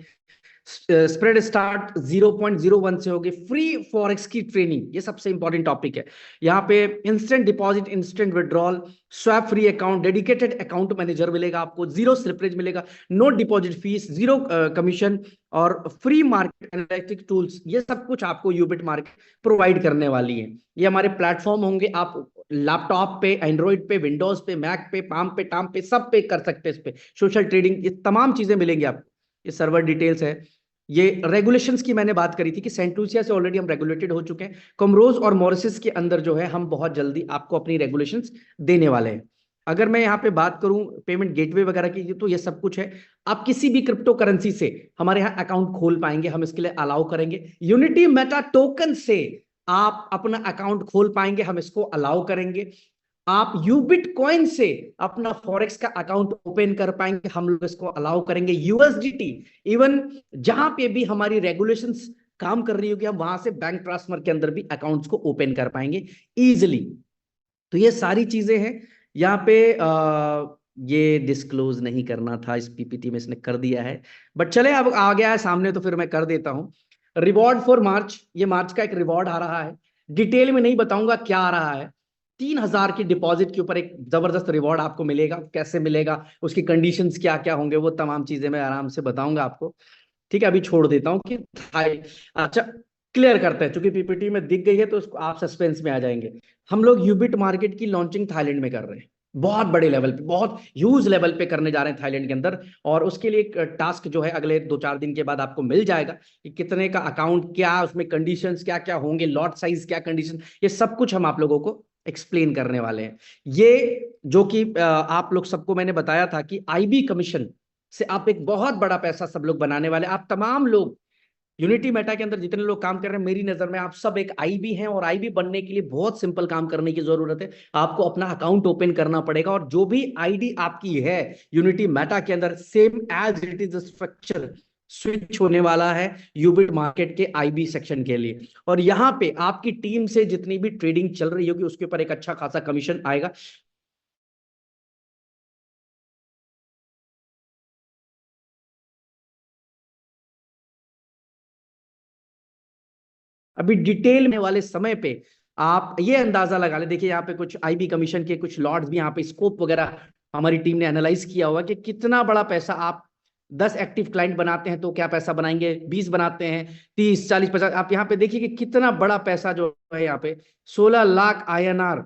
स्प्रेड स्टार्ट 0.01 से होगी, फ्री फॉरेक्स की ट्रेनिंग, ये सबसे इंपॉर्टेंट टॉपिक है। यहाँ पे instant deposit, instant withdrawal, swap free account, dedicated account manager मिलेगा आपको, 0 स्लिपरेज मिलेगा, नो डिपॉजिट फीस, 0 कमीशन, और फ्री मार्केट एनालिटिक टूल्स, ये सब कुछ आपको यूबिट मार्केट प्रोवाइड करने वाली है। ये हमारे प्लेटफॉर्म होंगे, आप लैपटॉप पे, एंड्रॉइड पे, विंडोज पे, मैक पे, पाम पे, टाम पे, सब पे कर सकते हैं। इस पे सोशल ट्रेडिंग, ये तमाम चीजें मिलेंगी आपको। ये सर्वर डिटेल्स है। ये रेगुलेशंस की मैंने बात करी थी कि सेंटूसिया से ऑलरेडी हम रेगुलेटेड हो चुके हैं, कमरोज और मॉरिशस के अंदर जो है हम बहुत जल्दी आपको अपनी रेगुलेशंस देने वाले हैं। अगर मैं यहाँ पे बात करूं पेमेंट गेटवे वगैरह की, तो ये सब कुछ है। आप किसी भी क्रिप्टो करेंसी से हमारे यहाँ अकाउंट खोल पाएंगे, हम इसके लिए अलाउ करेंगे। यूनिटी मेटा टोकन से आप अपना अकाउंट खोल पाएंगे, हम इसको अलाउ करेंगे। आप यूबिट कॉइन से अपना फॉरेक्स का अकाउंट ओपन कर पाएंगे, हम लोग इसको अलाउ करेंगे। यूएसडीटी, इवन जहां पे भी हमारी रेगुलेशंस काम कर रही होगी, हम वहां से बैंक ट्रांसफर के अंदर भी अकाउंट्स को ओपन कर पाएंगे इजीली। तो ये सारी चीजें हैं यहाँ पे। ये डिस्क्लोज नहीं करना था, इस पीपीटी में इसने कर दिया है, बट चले अब आ गया है सामने तो फिर मैं कर देता हूं। रिवॉर्ड फॉर मार्च, ये मार्च का एक रिवॉर्ड आ रहा है, डिटेल में नहीं बताऊंगा क्या आ रहा है। 3000 की डिपॉजिट के ऊपर एक जबरदस्त रिवॉर्ड आपको मिलेगा। कैसे मिलेगा, उसकी कंडीशंस क्या क्या होंगे, वो तमाम चीजें मैं आराम से बताऊंगा आपको। ठीक है, अभी छोड़ देता हूं कि अच्छा क्लियर करते हैं, क्योंकि पीपीटी में दिख गई है तो उसको आप सस्पेंस में आ जाएंगे। हम लोग यूबिट मार्केट की लॉन्चिंग थाईलैंड में कर रहे हैं, बहुत बड़े लेवल पे, बहुत ह्यूज लेवल पे करने जा रहे हैं थाईलैंड के अंदर। और उसके लिए एक टास्क जो है अगले 2-4 दिन के बाद आपको मिल जाएगा कि कितने का अकाउंट, क्या उसमें कंडीशंस क्या क्या होंगे, लॉट साइज क्या कंडीशन, ये सब कुछ हम आप लोगों को एक्सप्लेन करने वाले हैं। ये जो कि आप लोग सबको मैंने बताया था कि आईबी कमीशन से आप एक बहुत बड़ा पैसा सब लोग बनाने वाले। आप तमाम लोग यूनिटी मेटा के अंदर जितने लोग काम कर रहे हैं, मेरी नजर में आप सब एक आईबी हैं, और आईबी बनने के लिए बहुत सिंपल काम करने की जरूरत है। आपको अपना अकाउंट ओपन करना पड़ेगा, और जो भी आईडी आपकी है यूनिटी मेटा के अंदर, same as it is structure, switch होने वाला है यूबिट मार्केट के आईबी सेक्शन के लिए, और यहाँ पे आपकी टीम से जितनी भी ट्रेडिंग चल रही होगी उसके ऊपर एक अच्छा खासा कमीशन आएगा। अभी डिटेल में वाले समय पे आप ये अंदाजा लगा ले, देखिए यहाँ पे कुछ आईबी कमीशन के कुछ लॉट्स भी यहाँ पे स्कोप वगैरह हमारी टीम ने एनालाइज किया हुआ कि कितना बड़ा पैसा आप 10 एक्टिव क्लाइंट बनाते हैं तो क्या पैसा बनाएंगे, 20 बनाते हैं 30 40 50, आप यहाँ पे देखिए कि कितना बड़ा पैसा जो है यहाँ पे 16 लाख INR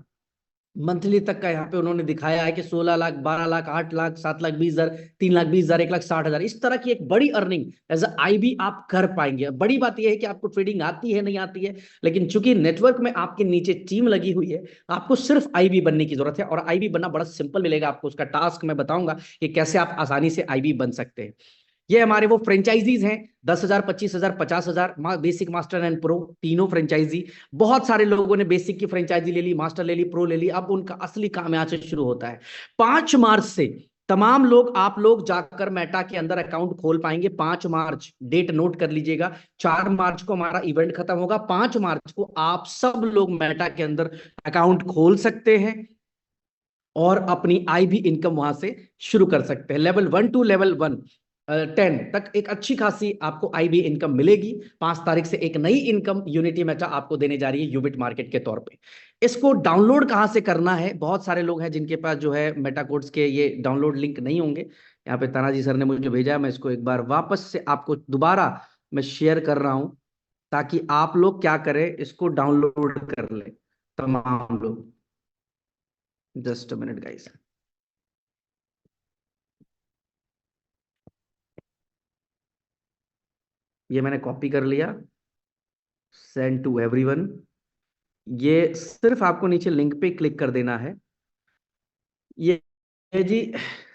मंथली तक का यहाँ पे उन्होंने दिखाया है कि 16 लाख 12 लाख 8 लाख 7 लाख 20 हजार 3 लाख 20 हजार 1 लाख 60 हजार, इस तरह की एक बड़ी अर्निंग एज अ आईबी आप कर पाएंगे। बड़ी बात यह है कि आपको ट्रेडिंग आती है नहीं आती है, लेकिन चूंकि नेटवर्क में आपके नीचे टीम लगी हुई है, आपको सिर्फ आईबी बनने की जरूरत है, और आईबी बनना बड़ा सिंपल मिलेगा आपको। उसका टास्क मैं बताऊंगा कि कैसे आप आसानी से आईबी बन सकते हैं। ये हमारे वो फ्रेंचाइजीज हैं 10,000 25,000 50,000, बेसिक मास्टर एंड प्रो तीनों फ्रेंचाइजी। बहुत सारे लोगों ने बेसिक की फ्रेंचाइजी ले ली, मास्टर ले ली, प्रो ले ली, अब उनका असली काम यहाँ से शुरू होता है। 5 मार्च से तमाम लोग, आप लोग जाकर मेटा के अंदर अकाउंट खोल पाएंगे। 5 मार्च डेट नोट कर लीजिएगा। 4 मार्च को हमारा इवेंट खत्म होगा, 5 मार्च को आप सब लोग मेटा के अंदर अकाउंट खोल सकते हैं और अपनी आईबी इनकम वहां से शुरू कर सकते हैं। लेवल 1 टू लेवल 10 तक एक अच्छी खासी आपको आईबी इनकम मिलेगी। 5 तारीख से एक नई इनकम यूनिटी मेटा आपको देने जा रही है यूबिट मार्केट के तौर पे। इसको डाउनलोड कहां से करना है, बहुत सारे लोग हैं जिनके पास जो है मेटा कोड्स के ये डाउनलोड लिंक नहीं होंगे। यहाँ पे तानाजी सर ने मुझे भेजा है, मैं इसको एक बार वापस से आपको दोबारा मैं शेयर कर रहा हूं ताकि आप लोग क्या करें, इसको डाउनलोड कर लें तमाम लोग। Just a minute guys. ये मैंने कॉपी कर लिया, सेंड टू एवरीवन। ये सिर्फ आपको नीचे लिंक पे क्लिक कर देना है। ये जी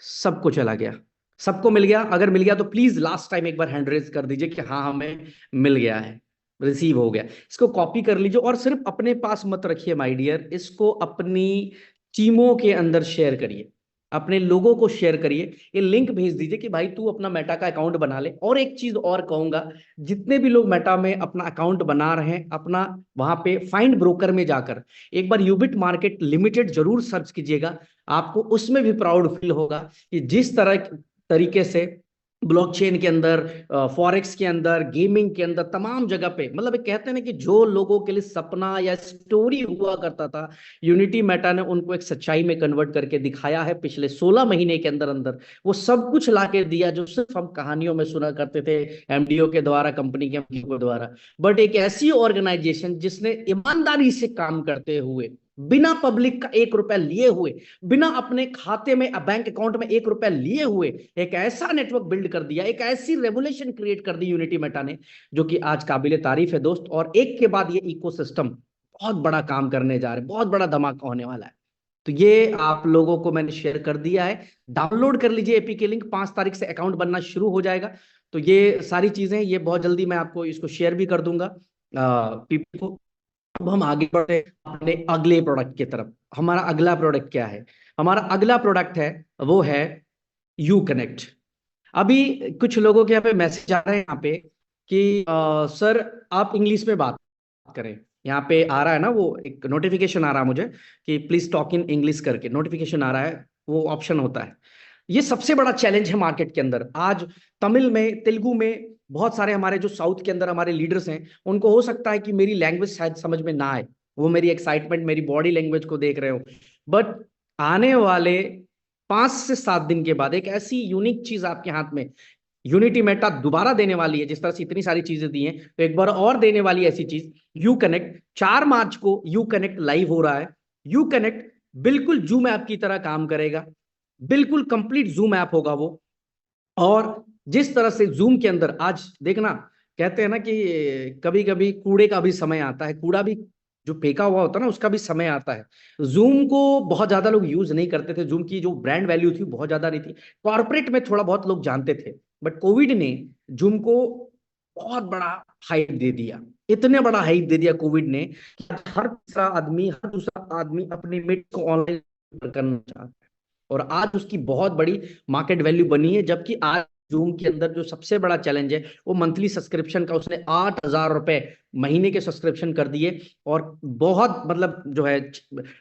सबको चला गया, सबको मिल गया। अगर मिल गया तो प्लीज लास्ट टाइम एक बार हैंड रेज कर दीजिए कि हाँ हमें मिल गया है, रिसीव हो गया। इसको कॉपी कर लीजिए और सिर्फ अपने पास मत रखिए माय डियर, इसको अपनी टीमों के अंदर शेयर करिए, अपने लोगों को शेयर करिए। ये लिंक भेज दीजिए कि भाई तू अपना मेटा का अकाउंट बना ले। और एक चीज और कहूंगा, जितने भी लोग मेटा में अपना अकाउंट बना रहे हैं, अपना वहां पे फाइंड ब्रोकर में जाकर एक बार यूबिट मार्केट लिमिटेड जरूर सर्च कीजिएगा। आपको उसमें भी प्राउड फील होगा कि जिस तरह तरीके से ब्लॉकचेन के अंदर, फॉरेक्स के अंदर, गेमिंग के अंदर, तमाम जगह पे, मतलब कहते हैं ना कि जो लोगों के लिए सपना या स्टोरी हुआ करता था, यूनिटी मेटा ने उनको एक सच्चाई में कन्वर्ट करके दिखाया है पिछले 16 महीने के अंदर अंदर। वो सब कुछ ला के दिया जो सिर्फ हम कहानियों में सुना करते थे, एमडीओ के द्वारा, कंपनी के द्वारा। बट एक ऐसी ऑर्गेनाइजेशन जिसने ईमानदारी से काम करते हुए, बिना पब्लिक का 1 रुपया लिए हुए, बिना अपने खाते में बैंक अकाउंट में 1 रुपया लिए हुए, एक ऐसा नेटवर्क बिल्ड कर दिया, एक ऐसी रेवोल्यूशन क्रिएट कर दी यूनिटी मेटा ने, जो कि आज काबिले तारीफ है दोस्त। और एक के बाद ये इकोसिस्टम बहुत बड़ा काम करने जा रहे हैं, बहुत बड़ा धमाका होने वाला है। तो ये आप लोगों को मैंने शेयर कर दिया है, डाउनलोड कर लीजिए एपी के लिंक। 5 तारीख से अकाउंट बनना शुरू हो जाएगा। तो ये सारी चीजें, ये बहुत जल्दी मैं आपको इसको शेयर भी कर दूंगा पीपी को। अब हम आगे बढ़े अपने अगले प्रोडक्ट की तरफ। हमारा अगला प्रोडक्ट क्या है? हमारा अगला प्रोडक्ट है, वो है यू कनेक्ट। अभी कुछ लोगों के यहाँ पे मैसेज आ रहे हैं यहाँ पे कि सर आप इंग्लिश में बात करें। यहाँ पे आ रहा है ना, वो एक नोटिफिकेशन आ रहा है मुझे कि प्लीज टॉक इन इंग्लिश करके नोटिफिकेशन आ रहा है, वो ऑप्शन होता है। ये सबसे बड़ा चैलेंज है मार्केट के अंदर आज। तमिल में, तेलुगु में, बहुत सारे हमारे जो साउथ के अंदर हमारे लीडर्स हैं, उनको हो सकता है कि मेरी लैंग्वेज शायद समझ में ना आए, वो मेरी एक्साइटमेंट, मेरी बॉडी लैंग्वेज को देख रहे हो। बट आने वाले 5 से 7 दिन के बाद एक ऐसी यूनिक चीज आपके हाथ में यूनिटी मेटा दोबारा देने वाली है। जिस तरह से इतनी सारी चीजें दी हैं, तो एक बार और देने वाली ऐसी चीज, यू कनेक्ट। 4 मार्च को यू कनेक्ट लाइव हो रहा है। यू कनेक्ट बिल्कुल जूम ऐप की तरह काम करेगा, बिल्कुल कंप्लीट जूम ऐप होगा वो। और जिस तरह से जूम के अंदर आज देखना, कहते हैं ना कि कभी कभी कूड़े का भी समय आता है, कूड़ा भी जो फेंका हुआ होता है ना उसका भी समय आता है। जूम को बहुत ज्यादा लोग यूज नहीं करते थे, जूम की जो ब्रांड वैल्यू थी बहुत ज्यादा नहीं थी, कॉर्पोरेट में थोड़ा बहुत लोग जानते थे। बट कोविड ने जूम को बहुत बड़ा हाइप दे दिया, इतने बड़ा हाइप दे दिया कोविड ने कि हर तीसरा आदमी, हर दूसरा आदमी अपने मिट को ऑनलाइन करना चाहता है। और आज उसकी बहुत बड़ी मार्केट वैल्यू बनी है, जबकि आज जूम के अंदर जो सबसे बड़ा चैलेंज है वो मंथली सब्सक्रिप्शन का, उसने 8,000 रुपए महीने के सब्सक्रिप्शन कर दिए। और बहुत मतलब जो है,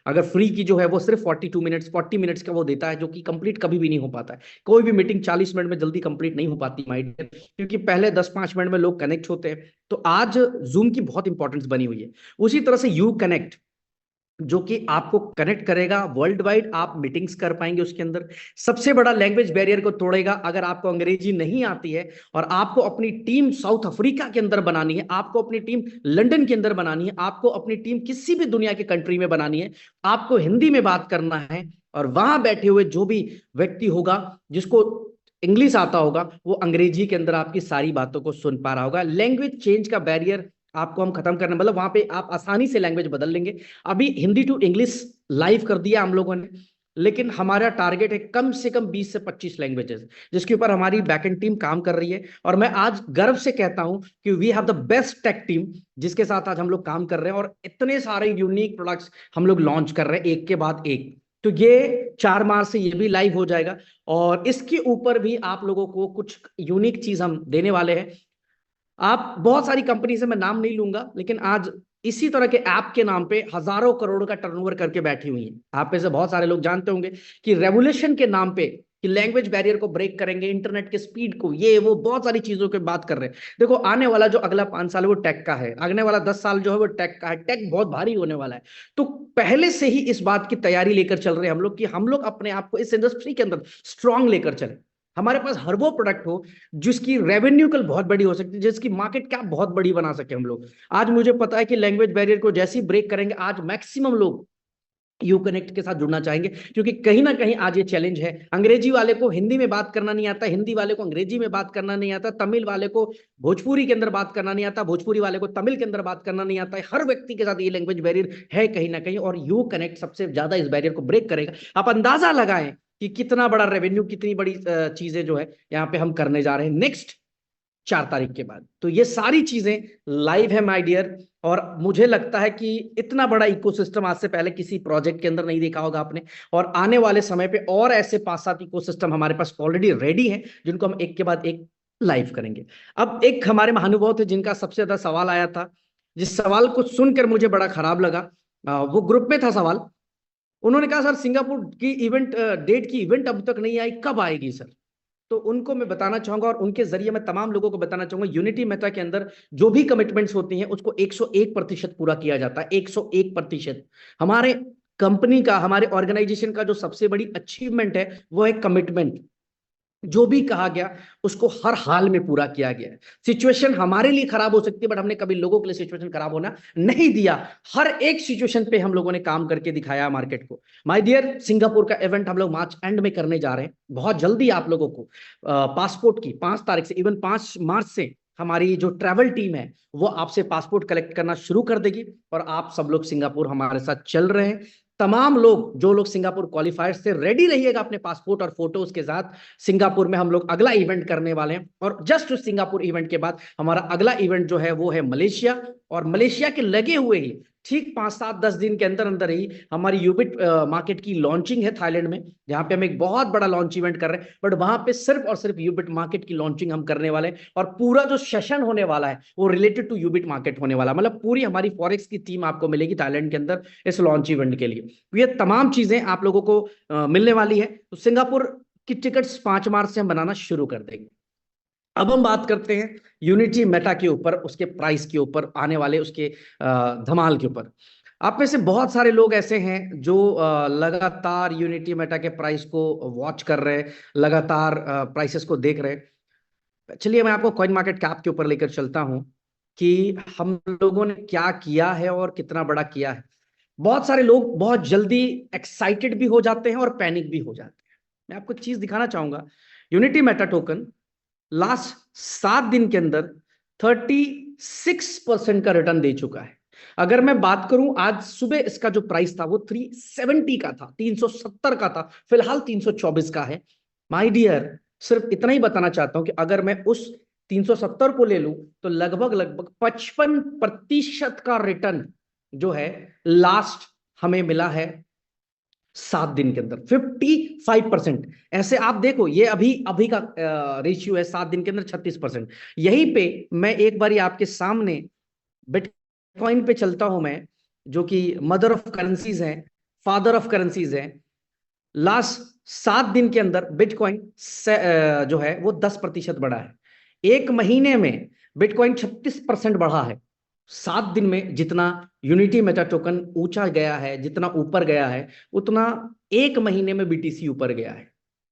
अगर फ्री की जो है वो सिर्फ 40 मिनट्स का वो देता है, जो कि कंप्लीट कभी भी नहीं हो पाता है। कोई भी मीटिंग 40 मिनट में जल्दी कंप्लीट नहीं हो पाती माय डियर, क्योंकि पहले 10-5 मिनट में लोग कनेक्ट होते हैं। तो आज जूम की बहुत इंपॉर्टेंस बनी हुई है। उसी तरह से यू कनेक्ट, जो कि आपको कनेक्ट करेगा वर्ल्ड वाइड, आप मीटिंग्स कर पाएंगे उसके अंदर। सबसे बड़ा लैंग्वेज बैरियर को तोड़ेगा। अगर आपको अंग्रेजी नहीं आती है और आपको अपनी टीम साउथ अफ्रीका के अंदर बनानी है, आपको अपनी टीम लंदन के अंदर बनानी है, आपको अपनी टीम किसी भी दुनिया के कंट्री में बनानी है, आपको हिंदी में बात करना है, और वहां बैठे हुए जो भी व्यक्ति होगा जिसको इंग्लिश आता होगा, वो अंग्रेजी के अंदर आपकी सारी बातों को सुन पा रहा होगा। लैंग्वेज चेंज का बैरियर आपको हम खत्म करने, मतलब वहां पे आप आसानी से लैंग्वेज बदल लेंगे। अभी हिंदी टू इंग्लिश लाइव कर दिया हम लोगों ने, लेकिन हमारा टारगेट है कम से कम 20 से 25 लैंग्वेजेस, जिसके ऊपर हमारी बैकएंड टीम काम कर रही है। और मैं आज गर्व से कहता हूं कि we have the best tech team, जिसके साथ आज हम लोग काम कर रहे हैं, और इतने सारे यूनिक प्रोडक्ट्स हम लोग लॉन्च कर रहे हैं एक के बाद एक। तो ये 4 मार्च से ये भी लाइव हो जाएगा, और इसके ऊपर भी आप लोगों को कुछ यूनिक चीज हम देने वाले हैं। आप बहुत सारी कंपनी से मैं नाम नहीं लूंगा, लेकिन आज इसी तरह के ऐप के नाम पे हजारों करोड़ का टर्नओवर करके बैठी हुई हैं। आप में से बहुत सारे लोग जानते होंगे कि रेवोल्यूशन के नाम पे, कि लैंग्वेज बैरियर को ब्रेक करेंगे, इंटरनेट के स्पीड को, ये वो बहुत सारी चीजों की बात कर रहे हैं। देखो, आने वाला जो अगला 5 साल है वो टेक का है, आने वाला 10 साल जो है वो टेक का है। टेक बहुत भारी होने वाला है। तो पहले से ही इस बात की तैयारी लेकर चल रहे हैं हम लोग, कि हम लोग अपने आप को इस इंडस्ट्री के अंदर स्ट्रांग लेकर चले। हमारे पास हर वो प्रोडक्ट हो जिसकी रेवेन्यू कल बहुत बड़ी हो सकती है, जिसकी मार्केट कैप बहुत बड़ी बना सके हम लोग। आज मुझे पता है कि लैंग्वेज बैरियर को जैसे ही ब्रेक करेंगे, आज मैक्सिमम लोग यू कनेक्ट के साथ जुड़ना चाहेंगे, क्योंकि कहीं ना कहीं आज ये चैलेंज है। अंग्रेजी वाले को हिंदी में बात करना नहीं आता, हिंदी वाले को अंग्रेजी में बात करना नहीं आता, तमिल वाले को भोजपुरी के अंदर बात करना नहीं आता, भोजपुरी वाले को तमिल के अंदर बात करना नहीं आता है। हर व्यक्ति के साथ ये लैंग्वेज बैरियर है कहीं ना कहीं, और यू कनेक्ट सबसे ज्यादा इस बैरियर को ब्रेक करेगा। आप अंदाजा लगाएं कि कितना बड़ा रेवेन्यू, कितनी बड़ी चीजें जो है यहाँ पे हम करने जा रहे हैं नेक्स्ट 4 तारीख के बाद। तो ये सारी चीजें लाइव है माय डियर, और मुझे लगता है कि इतना बड़ा इकोसिस्टम आज से पहले किसी प्रोजेक्ट के अंदर नहीं देखा होगा आपने। और आने वाले समय पे और ऐसे 5-7 इकोसिस्टम हमारे पास ऑलरेडी रेडी हैं, जिनको हम एक के बाद एक लाइव करेंगे। अब एक हमारे महानुभाव थे जिनका सबसे ज्यादा सवाल आया था, जिस सवाल को सुनकर मुझे बड़ा खराब लगा। वो ग्रुप में था सवाल। उन्होंने कहा, सर सिंगापुर की इवेंट डेट की इवेंट अब तक नहीं आई, कब आएगी सर? तो उनको मैं बताना चाहूंगा, और उनके जरिए मैं तमाम लोगों को बताना चाहूंगा, यूनिटी मेटा के अंदर जो भी कमिटमेंट्स होती हैं उसको 101% पूरा किया जाता है। 101%। हमारे कंपनी का, हमारे ऑर्गेनाइजेशन का जो सबसे बड़ी अचीवमेंट है वो है कमिटमेंट। जो भी कहा गया उसको हर हाल में पूरा किया गया है। सिचुएशन हमारे लिए खराब हो सकती है, बट हमने कभी लोगों के लिए सिचुएशन खराब होना नहीं दिया। हर एक सिचुएशन पे हम लोगों ने काम करके दिखाया मार्केट को। माय डियर, सिंगापुर का इवेंट हम लोग मार्च एंड में करने जा रहे हैं। बहुत जल्दी आप लोगों को पासपोर्ट की 5 तारीख से, इवन 5 मार्च से हमारी जो ट्रैवल टीम है वो आपसे पासपोर्ट कलेक्ट करना शुरू कर देगी, और आप सब लोग सिंगापुर हमारे साथ चल रहे हैं। तमाम लोग, जो लोग सिंगापुर क्वालिफायर से, रेडी रहिएगा अपने पासपोर्ट और फोटोज के साथ। सिंगापुर में हम लोग अगला इवेंट करने वाले हैं, और जस्ट उस सिंगापुर इवेंट के बाद हमारा अगला इवेंट जो है वो है मलेशिया। और मलेशिया के लगे हुए ही ठीक 5-7-10 दिन के अंदर अंदर ही हमारी यूबिट मार्केट की लॉन्चिंग है थाईलैंड में, जहां पे हम एक बहुत बड़ा लॉन्च इवेंट कर रहे हैं। बट वहां पे सिर्फ और सिर्फ यूबिट मार्केट की लॉन्चिंग हम करने वाले हैं, और पूरा जो सेशन होने वाला है वो रिलेटेड टू यूबिट मार्केट होने वाला है। मतलब पूरी हमारी फॉरेक्स की टीम आपको मिलेगी थाईलैंड के अंदर इस लॉन्च इवेंट के लिए। तो ये तमाम चीजें आप लोगों को मिलने वाली है। तो सिंगापुर की टिकट्स 5 मार्च से हम बनाना शुरू कर देंगे। अब हम बात करते हैं यूनिटी मेटा के ऊपर, उसके प्राइस के ऊपर, आने वाले उसके धमाल के ऊपर। आप में से बहुत सारे लोग ऐसे हैं जो लगातार यूनिटी मेटा के प्राइस को वॉच कर रहे हैं, लगातार प्राइसेस को देख रहे हैं। चलिए मैं आपको कॉइन मार्केट कैप के ऊपर लेकर चलता हूं कि हम लोगों ने क्या किया है और कितना बड़ा किया है। बहुत सारे लोग बहुत जल्दी एक्साइटेड भी हो जाते हैं और पैनिक भी हो जाते हैं। मैं आपको एक चीज दिखाना चाहूंगा। यूनिटी मेटा टोकन लास्ट 7 दिन के अंदर 36% का रिटर्न दे चुका है। अगर मैं बात करूं, आज सुबह इसका जो प्राइस था वो 370 का था, 370 का था, फिलहाल 324 का है। माय डियर, सिर्फ इतना ही बताना चाहता हूं कि अगर मैं उस 370 को ले लूं तो लगभग लगभग 55% का रिटर्न जो है लास्ट हमें मिला है 7 दिन के अंदर 55%। ऐसे आप देखो, ये अभी अभी का रेशियो है, 7 दिन के अंदर 36%। यहीं पे मैं एक बार आपके सामने बिटकॉइन पे चलता हूं मैं, जो कि मदर ऑफ करेंसीज है, फादर ऑफ करेंसीज है। लास्ट 7 दिन के अंदर बिटकॉइन जो है वो 10% बढ़ा है। एक महीने में बिटकॉइन 36% बढ़ा है। 7 दिन में जितना यूनिटी मेटा टोकन ऊंचा गया है, जितना ऊपर गया है, उतना एक महीने में बीटीसी ऊपर गया है।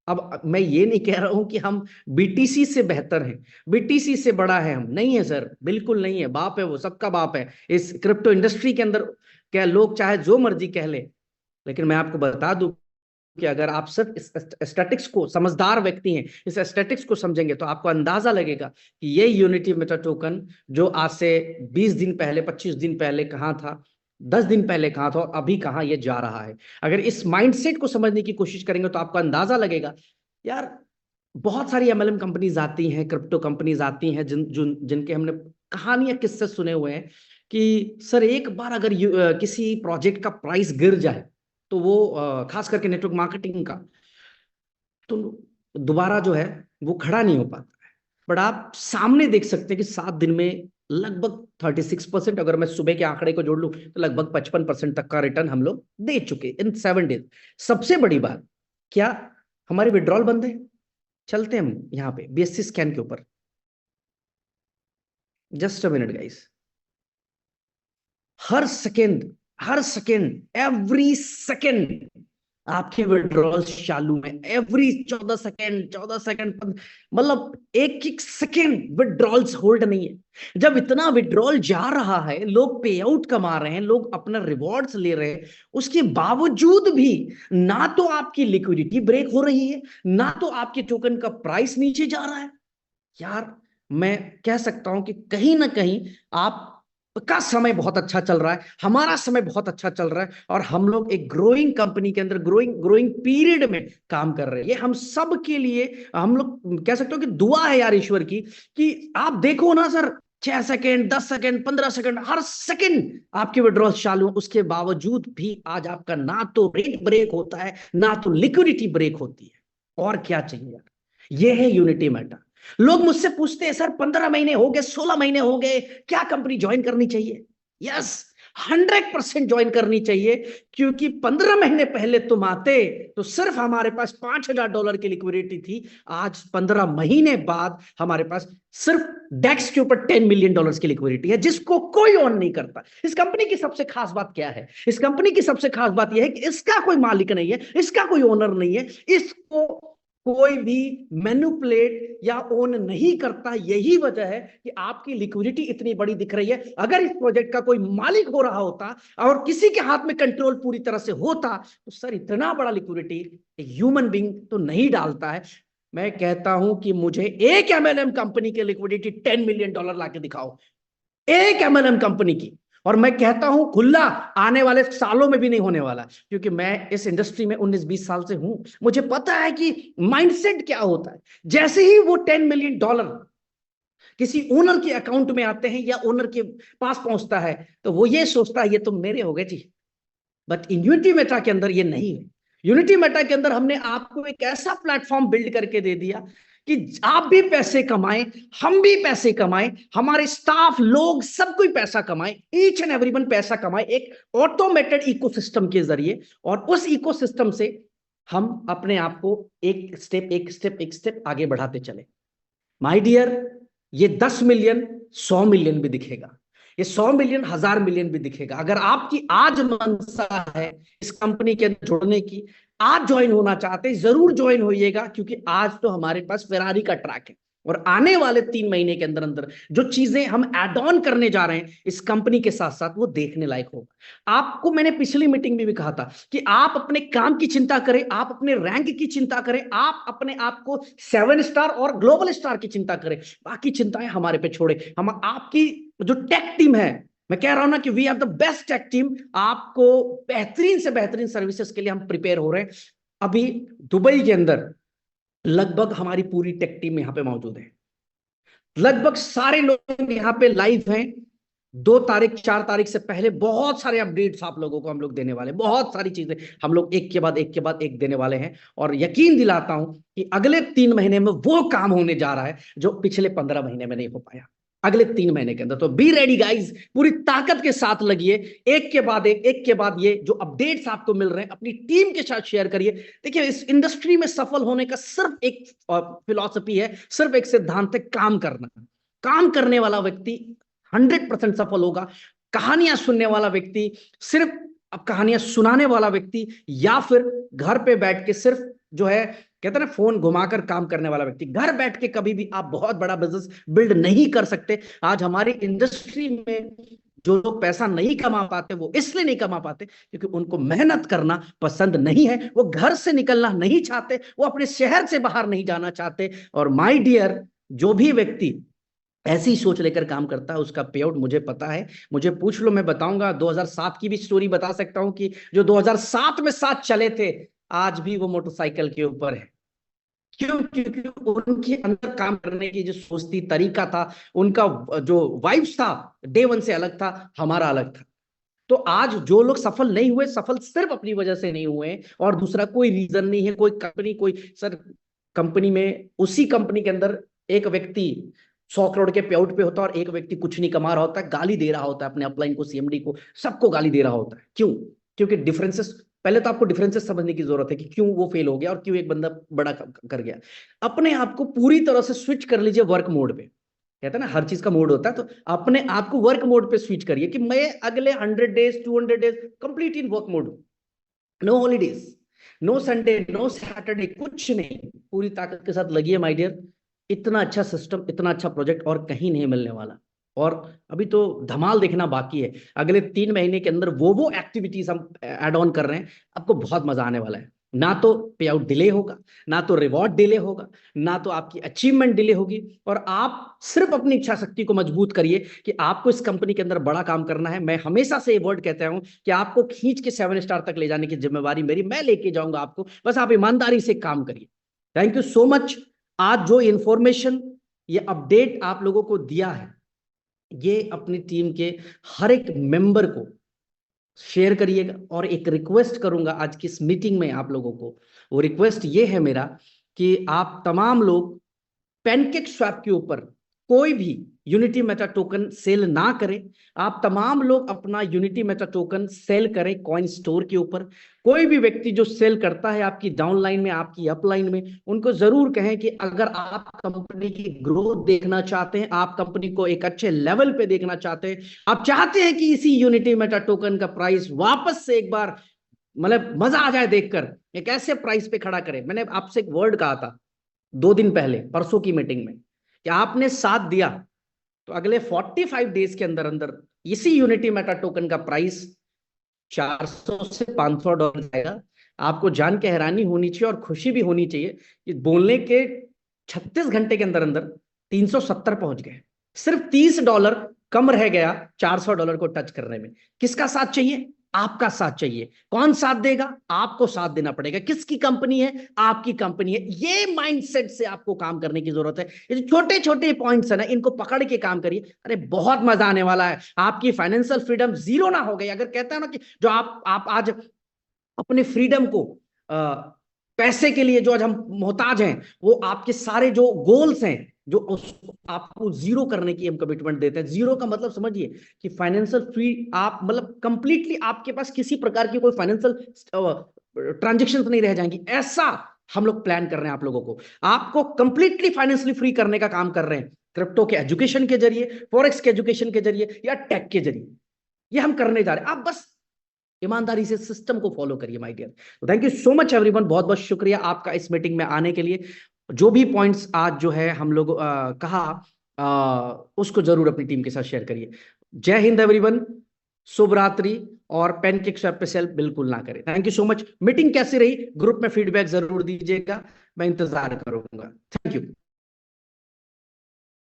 अब मैं ये नहीं कह रहा हूं कि हम बीटीसी से बेहतर हैं, बीटीसी से बड़ा है, हम नहीं है सर, बिल्कुल नहीं है। बाप है वो, सबका बाप है इस क्रिप्टो इंडस्ट्री के अंदर। क्या लोग चाहे जो मर्जी कह ले, लेकिन मैं आपको बता दूं कि अगर आप सिर्फ इस एस्थेटिक्स को, समझदार व्यक्ति हैं, इस एस्थेटिक्स को समझेंगे, तो आपको अंदाजा लगेगा कि ये यूनिटी मेटा टोकन जो आज से 20 दिन पहले, 25 दिन पहले कहाँ था, 10 दिन पहले कहाँ था, और अभी कहाँ ये जा रहा है। अगर इस माइंडसेट को समझने की कोशिश करेंगे तो आपको अंदाजा लगेगा। यार, बहुत सारी एमएलएम कंपनीज आती हैं, क्रिप्टो कंपनीज आती हैं, जिनके हमने कहानियां, किस्से सुने हुए हैं कि सर एक बार अगर किसी प्रोजेक्ट का प्राइस गिर जाए, तो वो खास करके नेटवर्क मार्केटिंग का, तो दोबारा जो है वो खड़ा नहीं हो पाता है। बट आप सामने देख सकते हैं कि 7 दिन में लगभग 36%, अगर मैं सुबह के आंकड़े को जोड़ लूं तो लगभग 55% तक का रिटर्न हम लोग दे चुके इन 7 डेज। सबसे बड़ी बात, क्या हमारे विड्रॉल बंद है? चलते हैं हम यहाँ पे बीएससी स्कैन के ऊपर, just a minute guys. Her second, her second, every second आपके विड्रॉल्स चालू में। एवरी 14 सेकेंड, 14 सेकेंड, मतलब एक एक सेकेंड विड्रॉल्स होल्ड नहीं है। जब इतना विड्रॉल जा रहा है, लोग पे आउट कमा रहे हैं, लोग अपना रिवॉर्ड्स ले रहे हैं, उसके बावजूद भी ना तो आपकी लिक्विडिटी ब्रेक हो रही है, ना तो आपके टोकन का प्राइस नीचे जा रहा है। यार, मैं कह सकता हूं कि कहीं ना कहीं आप का समय बहुत अच्छा चल रहा है, हमारा समय बहुत अच्छा चल रहा है, और हम लोग एक ग्रोइंग कंपनी के अंदर, ग्रोइंग ग्रोइंग पीरियड में काम कर रहे हैं। ये हम सब के लिए, हम लोग कह सकते हो कि दुआ है यार ईश्वर की, कि आप देखो ना सर, 6 सेकेंड, 10 सेकेंड, 15 सेकेंड, हर सेकेंड आपके विड्रॉल चालू, उसके बावजूद भी आज आपका ना तो रेट ब्रेक होता है, ना तो लिक्विडिटी ब्रेक होती है। और क्या चाहिए यार? ये है यूनिटी मेटा। लोग मुझसे पूछते हैं सर 15 महीने हो गए, 16 महीने हो गए, क्या कंपनी ज्वाइन करनी चाहिए? यस, 100% ज्वाइन करनी चाहिए, क्योंकि 15 महीने पहले तुम आते तो सिर्फ हमारे पास $5,000 की लिक्विडिटी थी। आज 15 महीने बाद हमारे पास सिर्फ डेक्स के ऊपर $10 मिलियन की लिक्विडिटी है, जिसको कोई ऑन नहीं करता। इस कंपनी की सबसे खास बात क्या है? इस कंपनी की सबसे खास बात यह है कि इसका कोई मालिक नहीं है, इसका कोई ओनर नहीं है, इसको कोई भी मैनिपुलेट या ओन नहीं करता। यही वजह है कि आपकी लिक्विडिटी इतनी बड़ी दिख रही है। अगर इस प्रोजेक्ट का कोई मालिक हो रहा होता और किसी के हाथ में कंट्रोल पूरी तरह से होता, तो सर इतना बड़ा लिक्विडिटी ह्यूमन बीइंग तो नहीं डालता है। मैं कहता हूं कि मुझे एक एमएलएम कंपनी की लिक्विडिटी $10 मिलियन लाके दिखाओ, एक एमएलएम कंपनी की। और मैं कहता हूं खुला, आने वाले सालों में भी नहीं होने वाला, क्योंकि मैं इस इंडस्ट्री में 19-20 साल से हूं। मुझे पता है कि माइंडसेट क्या होता है। जैसे ही वो $10 मिलियन किसी ओनर के अकाउंट में आते हैं या ओनर के पास पहुंचता है, तो वो ये सोचता है ये तो मेरे हो गए जी। बट इन यूनिटी मेटा के अंदर ये नहीं है। यूनिटी मेटा के अंदर हमने आपको एक ऐसा प्लेटफॉर्म बिल्ड करके दे दिया कि आप भी पैसे कमाएं, हम भी पैसे कमाएं, हमारे स्टाफ लोग सब कोई पैसा कमाए, ईच एंड एवरीवन पैसा कमाए, एक ऑटोमेटेड इकोसिस्टम के जरिए। और उस इकोसिस्टम से हम अपने आप को एक स्टेप एक स्टेप एक स्टेप आगे बढ़ाते चले। माय डियर, ये 10 मिलियन 100 मिलियन भी दिखेगा, ये 100 मिलियन 1000 मिलियन भी दिखेगा। अगर आपकी आज मनसा है इस कंपनी के अंदर जुड़ने की, आज ज्वाइन होना चाहते हैं, जरूर ज्वाइन होइएगा, क्योंकि आज तो हमारे पास फेरारी का ट्रैक है। और आने वाले 3 महीने के अंदर अंदर जो चीजें हम एड ऑन करने जा रहे हैं इस कंपनी के साथ साथ, वो देखने लायक होगा। आपको मैंने पिछली मीटिंग में भी कहा था कि आप अपने काम की चिंता करें, आप अपने रैंक की चिंता करें, आप अपने आप को 7 स्टार और ग्लोबल स्टार की चिंता करें, बाकी चिंताएं हमारे पे छोड़े। हम आपकी जो टेक टीम है, मैं कह रहा हूं ना कि we are the best tech team, आपको बेहतरीन से बेहतरीन सर्विसेज के लिए हम प्रिपेयर हो रहे हैं। अभी दुबई के अंदर लगभग हमारी पूरी टेक टीम यहाँ पे मौजूद है, लगभग सारे लोग यहाँ पे लाइव हैं। 2 तारीख 4 तारीख से पहले बहुत सारे अपडेट्स आप लोगों को हम लोग देने वाले, बहुत सारी चीजें हम लोग एक के बाद एक के बाद एक देने वाले हैं। और यकीन दिलाता हूं कि अगले 3 महीने में वो काम होने जा रहा है जो पिछले 15 महीने में नहीं हो पाया, अगले 3 महीने के अंदर। तो बी रेडी गाइज, पूरी ताकत के साथ लगिए, एक के बाद एक के बाद ये जो अपडेट्स आपको मिल रहे हैं अपनी टीम के साथ शेयर करिए। देखिए, इस इंडस्ट्री में सफल होने का सिर्फ एक फिलॉसफी है, सिर्फ एक सिद्धांत है, काम करना। काम करने वाला व्यक्ति 100% सफल होगा। कहानियां सुनने वाला व्यक्ति, सिर्फ अब कहानियां सुनाने वाला व्यक्ति, या फिर घर पे बैठ के सिर्फ जो है कहते हैं ना फोन घुमाकर काम करने वाला व्यक्ति, घर बैठ के कभी भी आप बहुत बड़ा बिजनेस बिल्ड नहीं कर सकते। आज हमारी इंडस्ट्री में जो लोग पैसा नहीं कमा पाते वो इसलिए नहीं कमा पाते क्योंकि उनको मेहनत करना पसंद नहीं है, वो घर से निकलना नहीं चाहते, वो अपने शहर से बाहर नहीं जाना चाहते। और माय डियर, जो भी व्यक्ति ऐसी सोच लेकर काम करता है उसका पे आउट मुझे पता है। मुझे पूछ लो, मैं बताऊंगा। 2007 की भी स्टोरी बता सकता हूं कि जो 2007 में साथ चले थे आज भी वो मोटरसाइकिल के ऊपर है। क्यों? क्योंकि उनके अंदर काम करने की जो सोच थी, तरीका था, उनका जो वाइब्स था डे वन से अलग था, हमारा अलग था। तो आज जो लोग सफल नहीं हुए, सफल सिर्फ अपनी वजह से नहीं हुए, और दूसरा कोई रीजन नहीं है। कोई कंपनी, कोई सर कंपनी में, उसी कंपनी के अंदर एक व्यक्ति 100 करोड़ के पे आउट पे होता है और एक व्यक्ति कुछ नहीं कमा रहा होता है, गाली दे रहा होता है अपने अपलाइन को, सीएमडी को, सबको गाली दे रहा होता है। क्यों? क्योंकि डिफरेंसेस, पहले तो आपको डिफरेंसेस समझने की जरूरत है कि क्यों वो फेल हो गया और क्यों एक बंदा बड़ा कर गया। अपने आप को पूरी तरह से स्विच कर लीजिए वर्क मोड पे। कहते हैं ना हर चीज का मोड होता है, तो अपने आप को वर्क मोड पे स्विच करिए कि मैं अगले 100 days 200 days complete in work mode. No holidays, no Sunday, no Saturday, कुछ नहीं, पूरी ताकत के साथ लगी है माय डियर। इतना अच्छा सिस्टम, इतना अच्छा प्रोजेक्ट और कहीं नहीं मिलने वाला। और अभी तो धमाल देखना बाकी है। अगले 3 महीने के अंदर वो एक्टिविटीज हम ऐड ऑन कर रहे हैं, आपको बहुत मजा आने वाला है। ना तो पे आउट डिले होगा, ना तो रिवॉर्ड डिले होगा, ना तो आपकी अचीवमेंट डिले होगी। और आप सिर्फ अपनी इच्छा शक्ति को मजबूत करिए कि आपको इस कंपनी के अंदर बड़ा काम करना है। मैं हमेशा से ये वर्ड कहता हूं कि आपको खींच के 7 स्टार तक ले जाने की जिम्मेवारी मेरी, मैं लेके जाऊंगा आपको, बस आप ईमानदारी से काम करिए। Thank you so much. आज जो इंफॉर्मेशन, ये अपडेट आप लोगों को दिया है, ये अपनी टीम के हर एक मेंबर को शेयर करिएगा। और एक रिक्वेस्ट करूंगा आज की इस मीटिंग में आप लोगों को, वो रिक्वेस्ट ये है मेरा कि आप तमाम लोग पैनकेक स्वैप के ऊपर कोई भी यूनिटी मेटा टोकन सेल ना करें। आप तमाम लोग अपना यूनिटी मेटा टोकन सेल करें कॉइन स्टोर के ऊपर। कोई भी व्यक्ति जो सेल करता है आपकी डाउनलाइन में, आपकी अपलाइन में, उनको जरूर कहें कि अगर आप कंपनी की ग्रोथ देखना चाहते हैं, आप कंपनी को एक अच्छे लेवल पे देखना चाहते हैं, आप चाहते हैं कि इसी यूनिटी मेटा टोकन का प्राइस वापस से एक बार मतलब मजा आ जाए देखकर, एक ऐसे प्राइस पे खड़ा करें। मैंने आपसे एक वर्ड कहा था 2 दिन पहले, परसों की मीटिंग में, कि आपने साथ दिया तो अगले 45 डेज के अंदर अंदर इसी यूनिटी मेटा टोकन का प्राइस 400 से $500 जाएगा। आपको जान के हैरानी होनी चाहिए और खुशी भी होनी चाहिए कि बोलने के 36 घंटे के अंदर अंदर 370 पहुंच गए। सिर्फ $30 कम रह गया $400 को टच करने में। किसका साथ चाहिए? आपका साथ चाहिए। कौन साथ देगा? आपको साथ देना पड़ेगा। किसकी कंपनी है? आपकी कंपनी है। ये माइंडसेट से आपको काम करने की जरूरत है। ये छोटे छोटे पॉइंट्स है ना, इनको पकड़ के काम करिए। अरे बहुत मजा आने वाला है। आपकी फाइनेंशियल फ्रीडम जीरो ना हो गई। अगर कहते हैं ना कि जो आप आज अपने फ्रीडम को पैसे के लिए जो आज हम मोहताज हैं, वो आपके सारे जो गोल्स हैं जो आपको जीरो करने की हम कमिटमेंट देते हैं। जीरो का मतलब समझिए कि फाइनेंशियल फ्री, आप मतलब कंप्लीटली आपके पास किसी प्रकार की कोई फाइनेंशियल ट्रांजेक्शन नहीं रह जाएंगी। ऐसा हम लोग प्लान कर रहे हैं आप लोगों को। आपको कंप्लीटली फाइनेंशियली फ्री करने का काम कर रहे हैं, क्रिप्टो के एजुकेशन के जरिए, फॉरेक्स के एजुकेशन के जरिए, या टेक के जरिए। ये हम करने जा रहे हैं। आप बस ईमानदारी से सिस्टम को फॉलो करिए माय डियर। तो thank you so much everyone, बहुत बहुत शुक्रिया आपका इस मीटिंग में आने के लिए। जो भी पॉइंट्स आज जो है हम लोग कहा, उसको जरूर अपनी टीम के साथ शेयर करिए। जय हिंद एवरीवन, शुभ रात्रि। और पैनकेक स्वैप पे सेल बिल्कुल ना करें। Thank you so much. Meeting कैसी रही ग्रुप में फीडबैक जरूर दीजिएगा, मैं इंतजार करूंगा। Thank you.